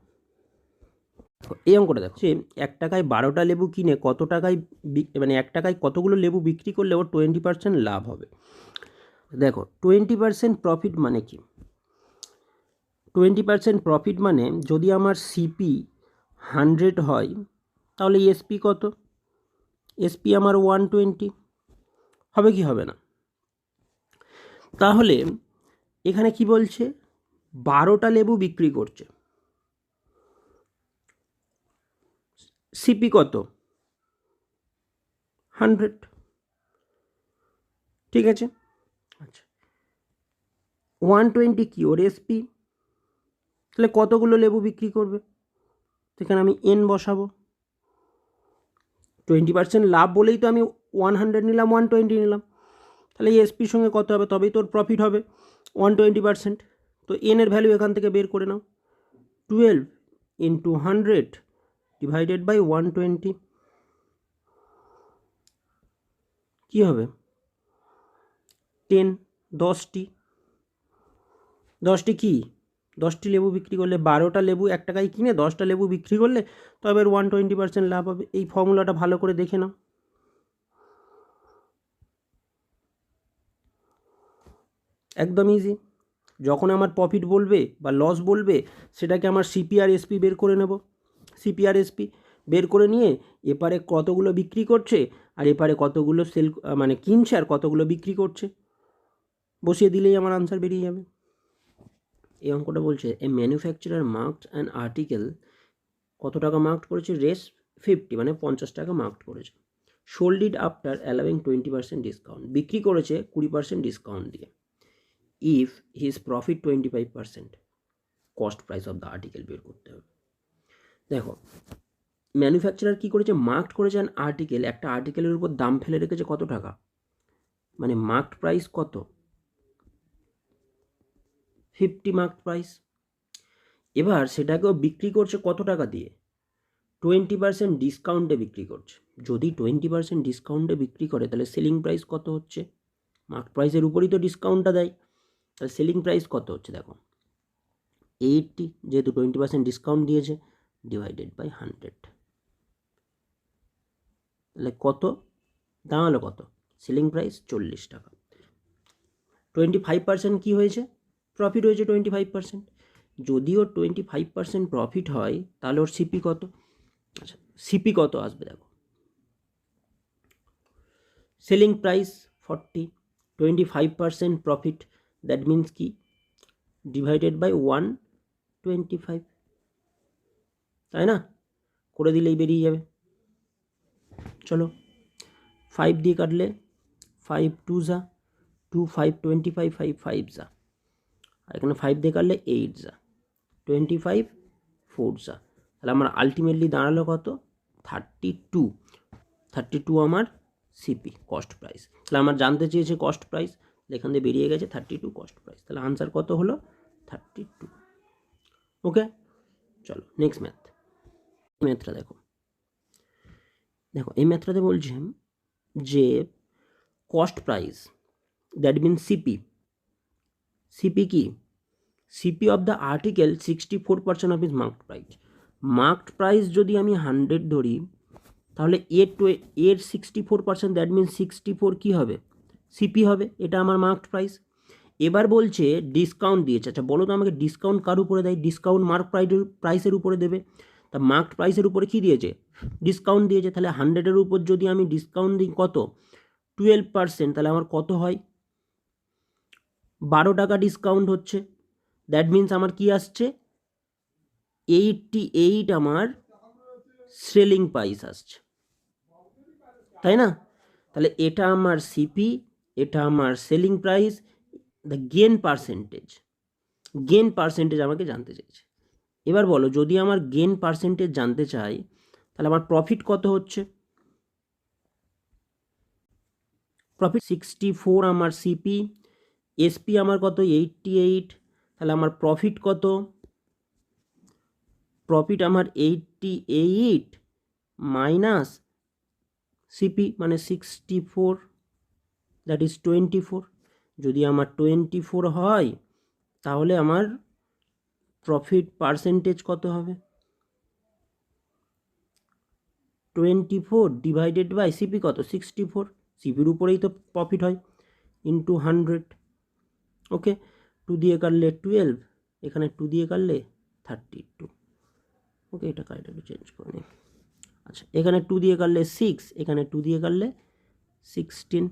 এই অঙ্কটা দেখো, সে 1 টাকায় 12টা লেবু কিনে কত টাকায় মানে 1 টাকায় কতগুলো লেবু বিক্রি করলে ওর 20% লাভ হবে। দেখো 20% প্রফিট মানে কি, 20% প্রফিট মানে যদি আমার সিপি 100 হয় তাহলে এসপি কত, এসপি আমার 120 হবে কি হবে না। তাহলে এখানে কি বলছে 12টা লেবু বিক্রি করছে, সিপি কত 100, ঠিক আছে। আচ্ছা 120 কি ওর এসপি, তাহলে কতগুলো লেবু বিক্রি করবে, সেখানে আমি এন বসাবো। 20% লাভ বলেই তো আমি 100 নিলাম, 120 নিলাম, তাহলে এসপির সঙ্গে কত হবে, তবেই তোর প্রফিট হবে 120%। তো এন এর ভ্যালু এখান থেকে বের করে নাও, 12 × 100 ডিভাইডেড বাই 120 কী হবে 10, 10টি কি 10টি লেবু বিক্রি করলে, 12টা লেবু 1 টাকায় কিনে 10টা লেবু বিক্রি করলে তবে 120% লাভ হবে। এই ফর্মুলাটা ভালো করে দেখে নাও। একদম ইজি। যখন আমার প্রফিট বলবে বা লস বলবে, সেটাকে আমার সিপি আর এসপি বের করে নেব। সিপি আর এসপি বের করে নিয়ে এপারে কতগুলো বিক্রি করছে আর এপারে কতগুলো সেল মানে কিনছে আর কতগুলো বিক্রি করছে বসিয়ে দিলেই আমার আনসার বেরিয়ে যাবে। এই অঙ্কটা বলছে এ ম্যানুফ্যাকচারার মার্কড অ্যান আর্টিকেল, কত টাকা মার্কড করেছে, রেস 50 মানে 50 টাকা মার্কড করেছে, সোল্ড ইট আফটার অ্যালাউইং 20% ডিসকাউন্ট, বিক্রি করেছে 20% ডিসকাউন্ট দিয়ে। If his profit 25%, cost price of the article বের করতে হবে। দেখো ম্যানুফ্যাকচারার কী করেছে, মার্কড করেছে অ্যান আর্টিকেল, একটা আর্টিকেলের উপর দাম ফেলে রেখেছে কত টাকা, মানে মার্কড প্রাইস কত 50 মার্কড প্রাইস। এবার সেটাকেও বিক্রি করছে কত টাকা দিয়ে, 20% ডিসকাউন্টে বিক্রি করছে। যদি 20% ডিসকাউন্টে বিক্রি করে তাহলে সেলিং প্রাইস কত হচ্ছে, মার্কড প্রাইসের উপরই তো ডিসকাউন্টটা দেয়, তাহলে সেলিং প্রাইস কত হচ্ছে দেখো 80, যেহেতু 20% ডিসকাউন্ট দিয়েছে, ডিভাইডেড বাই 100, তাহলে কত দাঁড়ালো, কত সেলিং প্রাইস 40 টাকা। 25% কী হয়েছে, প্রফিট হয়েছে 25%। যদি ওর 25% প্রফিট হয় তাহলে ওর সিপি কত, আচ্ছা সিপি কত আসবে দেখো, selling price 40, 25% profit, that means কি ডিভাইডেড বাই 125, তাই না, করে দিলেই বেরিয়ে যাবে। চলো 5 দিয়ে কাটলে 5 2 যা 2, 5 25, 5 5 যা, আর এখানে 5 দিয়ে কাটলে 8 যা 25 4 যা, তাহলে আমার আলটিমেটলি দাঁড়ালো কত 32 আমার সিপি কস্ট প্রাইস। তাহলে আমার জানতে চেয়েছে কস্ট প্রাইস, এখান দিয়ে বেরিয়ে গেছে 32 কস্ট প্রাইস, তাহলে আনসার কত হলো 32। ওকে চলো নেক্সট ম্যাথটা দেখো। এই ম্যাথটাতে বলছে যে cost price, that means CP কি, CP of the article 64% of is marked price. Marked price যদি আমি 100 ধরি তাহলে এর 64%, দ্যাট মিনস 64 কী হবে সিপি হবে, এটা আমার মার্কড প্রাইস। এবার বলছে ডিসকাউন্ট দিয়েছে, আচ্ছা বলো তো আমাকে ডিসকাউন্ট কার উপরে দেয়, ডিসকাউন্ট মার্ক প্রাইসের উপরে দেবে, তা মার্কড প্রাইসের উপরে কী দিয়েছে ডিসকাউন্ট দিয়েছে, তাহলে 100-এর উপর যদি আমি ডিসকাউন্ট দিই কত 12%, তাহলে আমার কত হয়? 12 টাকা ডিসকাউন্ট হচ্ছে, দ্যাট মিন্স আমার কি আসছে? 88 আমার সেলিং প্রাইস আসছে, তাই না? তাহলে এটা আমার সিপি, এটা আমার selling price, the gain percentage আমাকে জানতে চাইছে। এবার বলো, যদি আমার গেন পার্সেন্টেজ জানতে চাই তাহলে আমার প্রফিট কত হচ্ছে? প্রফিট 64 আমার সিপি, এসপি আমার কত? 88, তাহলে আমার প্রফিট কত? প্রফিট আমার 88 মাইনাস সিপি মানে 64, দ্যাট ইজ 24। যদি আমার 24 হয় তাহলে আমার প্রফিট পার্সেন্টেজ কত হবে? 24 ডিভাইডেড বাই সিপি কত? 64, সিপির উপরেই তো প্রফিট হয়, ইন্টু 100। ওকে, 2 দিয়ে কাটলে 12, এখানে 2 দিয়ে কাটলে 32। ওকে, এটা কারেক্ট একটু চেঞ্জ করে নিই। আচ্ছা, এখানে 2 দিয়ে কাটলে 6, এখানে 2 দিয়ে কাটলে 16,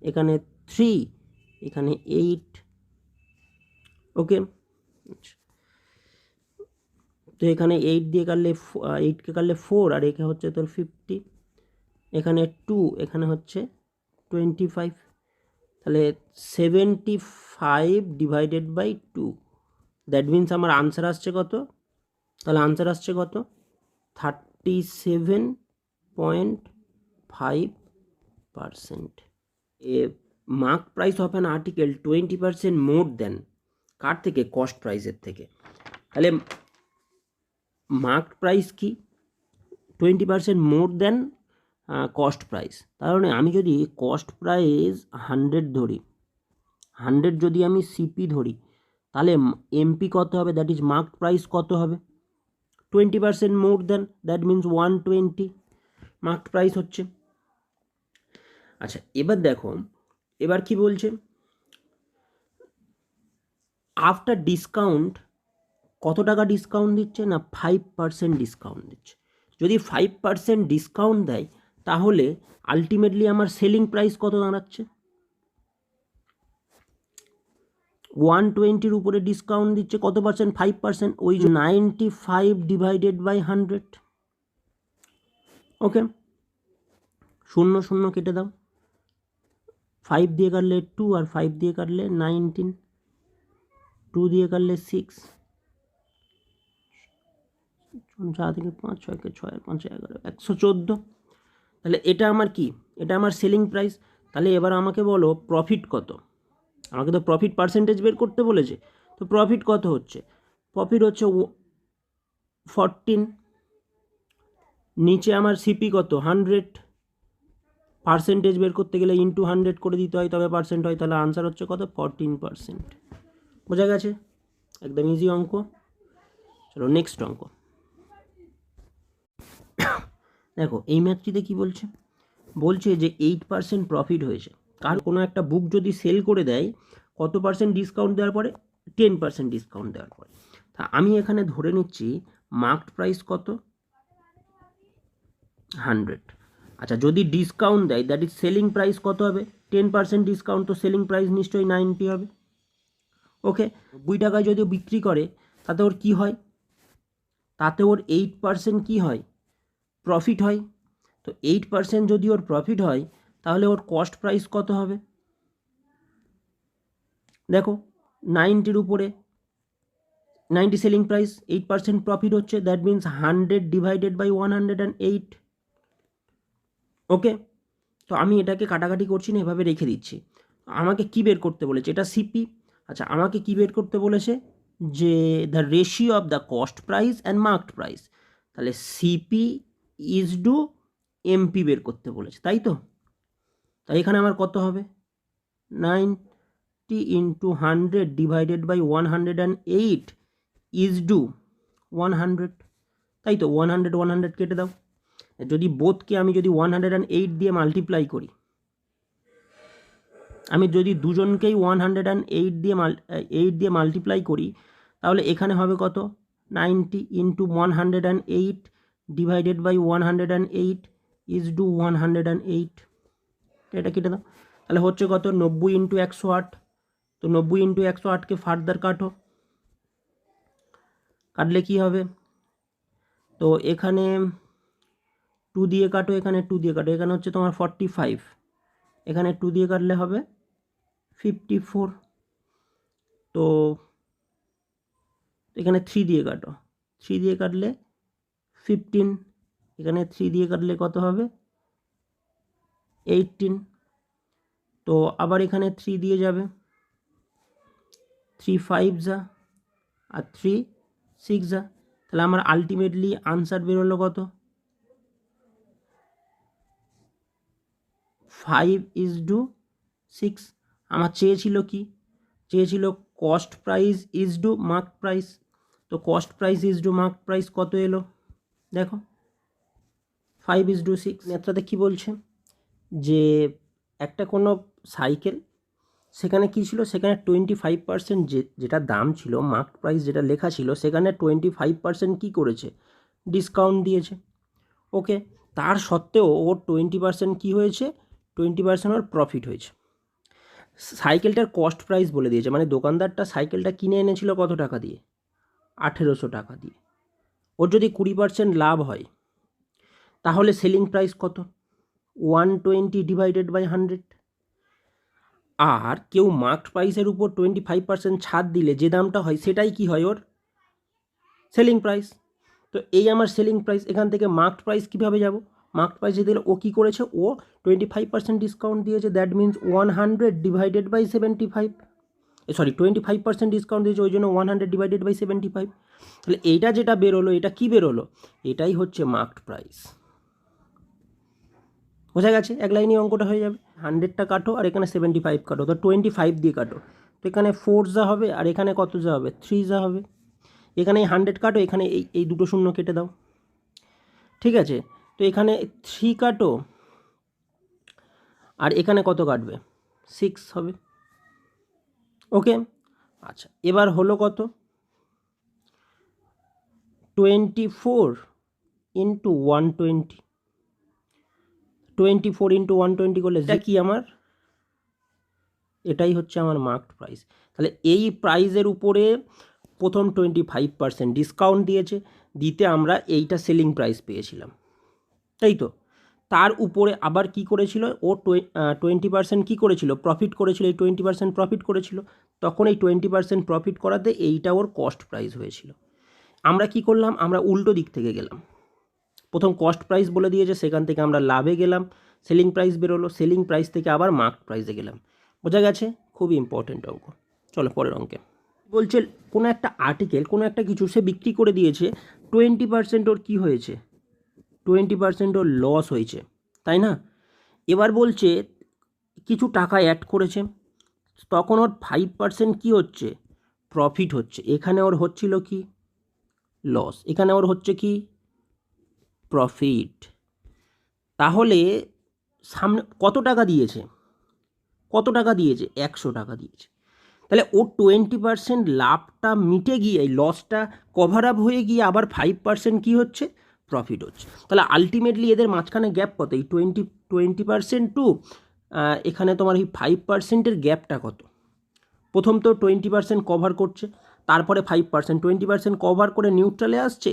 এখানে 3, এখানে 8। ওকে, আচ্ছা, তো এখানে 8 দিয়ে কাটলে 8কে কাটলে 4, আর এখানে হচ্ছে তোর 50, এখানে 2, এখানে হচ্ছে 25, তাহলে 75 ডিভাইডেড বাই 2, দ্যাট মিন্স আমার আনসার আসছে কত? তাহলে আনসার আসছে কত? 37.5%। A mark price of an article 20% more than, কার থেকে? কস্ট প্রাইসের থেকে। তাহলে মার্ক প্রাইস কি? 20% মোর দেন কস্ট প্রাইস। তার মানে আমি যদি কস্ট প্রাইস 100 ধরি, 100 যদি আমি সিপি ধরি, তাহলে এমপি কত হবে? দ্যাট ইজ মার্ক প্রাইস কত হবে? 20% more then, that means 120 mark price হচ্ছে। আচ্ছা, এবার দেখো, এবার কি বলছে? আফটার ডিসকাউন্ট কত টাকা ডিসকাউন্ট দিচ্ছে? না 5% ডিসকাউন্ট দিচ্ছে। যদি 5% ডিসকাউন্ট দেয় তাহলে আলটিমেটলি আমার সেলিং প্রাইস কত দাঁড়াচ্ছে? 120-র উপরে ডিসকাউন্ট দিচ্ছে, কত পার্সেন্ট? 5%, ওই 95 ডিভাইডেড বাই 100। ওকে, 0 0 কেটে দাও, 5 দিয়ে কাটলে 2, আর 5 দিয়ে কাটলে 19, 2 দিয়ে কাটলে 6, 4 থেকে 5, 6কে 6 আর 5 11, 114। তাহলে এটা আমার কি? এটা আমার সেলিং প্রাইস। তাহলে এবার আমাকে বলো প্রফিট কত? আমাকে তো প্রফিট পার্সেন্টেজ বের করতে বলেছে, তো প্রফিট কত হচ্ছে? প্রফিট হচ্ছে 14, নিচে আমার সিপি কত? 100, পার্সেন্টেজ বের করতে গেলে ইন্টু 100 করে দিতে হয়, তবে পার্সেন্ট হয়। তাহলে আনসার হচ্ছে কত? 14%। বোঝা গেছে? একদম ইজি অঙ্ক। চলো নেক্সট অঙ্ক। দেখো এই ম্যাথটিতে কি বলছে? বলছে যে 8% প্রফিট হয়েছে। কার কোনো একটা বুক যদি সেল করে দেয়, কত পার্সেন্ট ডিসকাউন্ট দেওয়ার পরে? 10% ডিসকাউন্ট দেওয়ার পরে। তা আমি এখানে ধরে নিচ্ছি মার্কড প্রাইস কত? 100। আচ্ছা, যদি ডিসকাউন্ট দেয়, দ্যাট ইজ সেলিং প্রাইস কত হবে? 10% ডিসকাউন্ট, তো সেলিং প্রাইস নিশ্চয়ই 90 হবে। ওকে, 90 টাকায় যদি বিক্রি করে তাতে ওর কি হয়? তাতে ওর 8% কি হয়? প্রফিট হয়। তো 8% যদি ওর প্রফিট হয় তাহলে ওর কস্ট প্রাইস কত হবে? দেখো 90-র উপরে 90 সেলিং প্রাইস, 8% প্রফিট হচ্ছে, দ্যাট মিন্স 100 ডিভাইডেড বাই 108। ওকে, তো আমি এটাকে কাটাকাটি করছি না, এভাবে রেখে দিচ্ছি। আমাকে কি বের করতে বলেছে? এটা সিপি। আচ্ছা, আমাকে কি বের করতে বলেছে? যে the ratio of the cost price and marked price. তাহলে সিপি ইজ টু এমপি বের করতে বলেছে, তাই তো? তাই এখানে আমার কত হবে? 90 into 100 divided by 108 is to 100, তাই তো? 100 100 কেটে দাও। যদি বোথকে আমি যদি 108 দিয়ে মাল্টিপ্লাই করি, আমি যদি দুজনকেই 108 দিয়ে মাল্টিপ্লাই করি, তাহলে এখানে হবে কত? 90 into 108 divided by 108 is to 108। এটা কেটে দাও, তাহলে হচ্ছে কত 90 ইন্টু 108। তো 90 ইন্টু 108কে ফার্দার কাটো, কাটলে কি হবে, তো এখানে 2 দিয়ে কাটো, এখানে 2 দিয়ে কাটো, এখানে হচ্ছে তোমার 45, এখানে 2 দিয়ে কাটলে হবে 54। তো এখানে 3 দিয়ে কাটো, 3 দিয়ে কাটলে 15, এখানে 3 দিয়ে কাটলে কত হবে 18। তো আবার এখানে 3 দিয়ে যাবে, 3 5 যা আর 3 6 যা, তাহলে আমার আলটিমেটলি আনসার বেরোলো কত 5:6। আমার চেয়েছিল কি, চেয়েছিল cost price is to mark price. তো cost price is to mark price কত এলো দেখো 5:6। নেত্রাতে কি বলছে যে একটা কোনো সাইকেল, সেখানে কী ছিল, সেখানে 25% যেটা দাম ছিল, মার্ক প্রাইস যেটা লেখা ছিল, সেখানে 25% কী করেছে, ডিসকাউন্ট দিয়েছে। ওকে, তার সত্ত্বেও ওর 20% কী হয়েছে, 20% ওর প্রফিট হয়েছে। সাইকেলটার কস্ট প্রাইস বলে দিয়েছে, মানে দোকানদারটা সাইকেলটা কিনে এনেছিল কত টাকা দিয়ে, 1800 টাকা দিয়ে। ওর যদি 20% লাভ হয় তাহলে সেলিং প্রাইস কত, 120 ডিভাইডেড বাই 100। আর কেউ মার্কড প্রাইসের উপর 25% ছাড় দিলে যে দামটা হয় সেটাই কি হয়, ওর সেলিং প্রাইস। তো এই আমার সেলিং প্রাইস, এখান থেকে মার্কড প্রাইস কীভাবে যাব, মার্কড প্রাইসে দিলে ও কী করেছে, ও 25% ডিসকাউন্ট দিয়েছে, that means 100 divided by 75, sorry 25% discount দিয়েছে, ওই জন্য 100 ডিভাইডেড বাই 75। তাহলে এইটা যেটা বেরোলো, এটা কি বেরোলো, এটাই হচ্ছে মার্কড প্রাইস। বোঝা গেছে, এক লাইনে অঙ্কটা হয়ে যাবে। 100টা কাটো আর এখানে 75 কাটো, তো 25 দিয়ে কাটো, তো এখানে 4 যা হবে আর এখানে কত যা হবে 3 যা হবে। এখানে 100 কাটো, এখানে এই দুটো শূন্য কেটে দাও, ঠিক আছে। তো এখানে 3 কাটো আর এখানে কত কাটবে 6 হবে। ওকে, আচ্ছা এবার হলো কত 24 ইন্টু 120, 24 ইন্টু 120 করলে এটা কি আমার, এটাই হচ্ছে আমার মার্কড প্রাইস। তাহলে এই প্রাইসের উপরে প্রথম 25% ডিসকাউন্ট দিয়েছে, দিতে আমরা এইটা সেলিং প্রাইস পেয়েছিলাম, তাই তো। তার উপরে আবার কি করেছিল, ও 20% কী করেছিল, প্রফিট করেছিল, এই 20% প্রফিট করেছিল, তখন এই 20% প্রফিট করাতে এইটা ওর কস্ট প্রাইস হয়েছিল। আমরা কি করলাম, আমরা উল্টো দিক থেকে গেলাম, প্রথম কস্ট প্রাইস বলে দিয়েছে, সেখান থেকে আমরা লাভে গেলাম, সেলিং প্রাইস বেরোলো, সেলিং প্রাইস থেকে আবার মার্কড প্রাইসে গেলাম। বোঝা গেছে, খুবই ইম্পর্টেন্ট অঙ্ক। চলো পরের অঙ্কে। বলছে কোনো একটা আর্টিকেল, কোনো একটা কিছু সে বিক্রি করে দিয়েছে, 20% ওর কী হয়েছে, 20% ওর লস হয়েছে, তাই না। এবার বলছে কিছু টাকা অ্যাড করেছে, তখন ওর 5% কী হচ্ছে, প্রফিট হচ্ছে। এখানে ওর হচ্ছিল কি লস, এখানে ওর হচ্ছে কি প্রফিট। তাহলে সামনে কত টাকা দিয়েছে, কত টাকা দিয়েছে 100 টাকা দিয়েছে। তাহলে ও 20% লাভটা মিটে গিয়ে, এই লসটা কভার আপ হয়ে গিয়ে আবার 5% কী হচ্ছে, প্রফিট হচ্ছে। তাহলে আলটিমেটলি এদের মাঝখানে গ্যাপ কত, এই 20% টু এখানে তোমার এই 5%-এর গ্যাপটা কত। প্রথম তো 20% কভার করছে, তারপরে 5%, 20% কভার করে নিউট্রালে আসছে,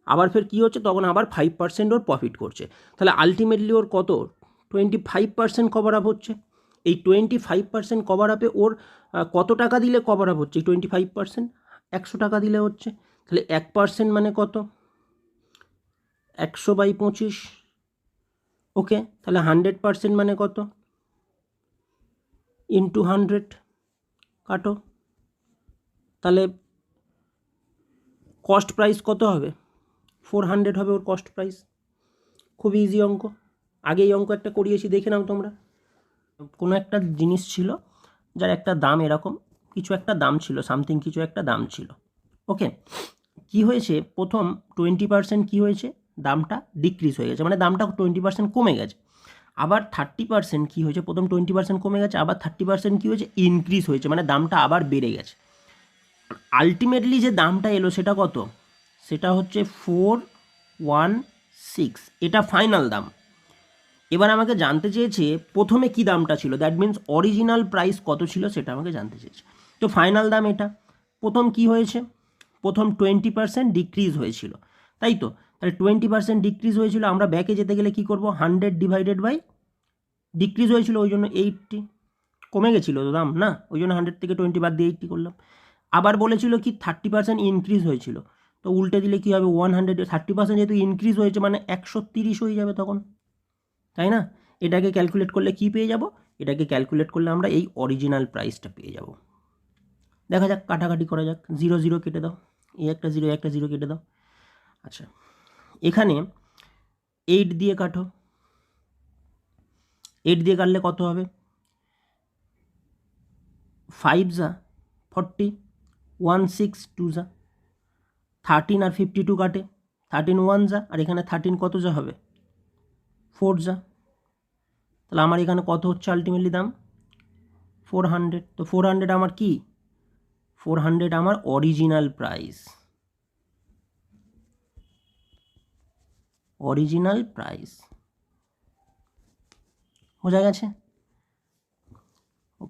আবার ফের কী হচ্ছে, তখন আবার 5% ওর প্রফিট করছে। তাহলে আলটিমেটলি ওর কত 25% কভার আপ হচ্ছে। এই 25% কভার আপে ওর কত টাকা দিলে কভার আপ হচ্ছে, এই 25% 100 টাকা দিলে হচ্ছে। তাহলে 1% মানে কত, 100/25। ওকে, তাহলে 100% মানে কত, ইন্টু 100 কাটো, তাহলে কস্ট প্রাইস কত হবে 400 হবে ওর কস্ট প্রাইস। খুবই ইজি অঙ্ক, আগে এই অঙ্ক একটা করিয়েছি, দেখে নাও তোমরা। কোনো একটা জিনিস ছিল যার একটা দাম এরকম, কিছু একটা দাম ছিল, সামথিং কিছু একটা দাম ছিল। ওকে, কি হয়েছে, প্রথম 20% কী হয়েছে, দামটা ডিক্রিজ হয়ে গেছে, মানে দামটা 20% কমে গেছে। আবার 30% কী হয়েছে, প্রথম 20% কমে গেছে, আবার 30% কী হয়েছে, ইনক্রিজ হয়েছে, মানে দামটা আবার বেড়ে গেছে। আলটিমেটলি যে দামটা এলো সেটা কত, সেটা হচ্ছে 416, এটা ফাইনাল দাম। এবার আমাকে জানতে চেয়েছে প্রথমে কি দামটা ছিল, দ্যাট মিন্স অরিজিনাল প্রাইস কত ছিল সেটা আমাকে জানতে চেয়েছে। তো ফাইনাল দাম এটা। প্রথম কি হয়েছে, প্রথম 20% ডিক্রিজ হয়েছিল, তাই তো? তাহলে 20% ডিক্রিজ হয়েছিল, আমরা ব্যাকে যেতে গেলে কি করব, 100 ডিভাইডেড বাই ডিক্রিজ হয়েছিল ওই জন্য 80, কমে গেছিলো তো দাম না, ওই জন্য 100 থেকে 20 বাদ দিয়ে 80 করলাম। আবার বলেছিল কি 30% ইনক্রিজ হয়েছিল, তো উল্টে দিলে কি হবে, 100 30% যেহেতু ইনক্রিজ হয়েছে মানে 130 হয়ে যাবে তখন, তাই না? এটাকে ক্যালকুলেট করলে কি পেয়ে যাব, এটাকে ক্যালকুলেট করলে আমরা এই অরিজিনাল প্রাইসটা পেয়ে যাব। দেখা যাক, কাটাকাটি করা যাক, 0 0 কেটে দাও, এই একটা 0 একটা 0 কেটে দাও। আচ্ছা, এখানে 8 দিয়ে কাটো, 8 দিয়ে কাটলে কত হবে, 5 যা 40, 1 6 2 যা 13 আর 52 কাটে, 13 1 যা, আর এখানে 13 কত যা হবে, 4 যা। তাহলে আমার এখানে কত হচ্ছে আলটিমেটলি দাম, 400। তো 400 আমার কি, 400 আমার অরিজিনাল প্রাইস, অরিজিনাল প্রাইস। বোঝা গেছে?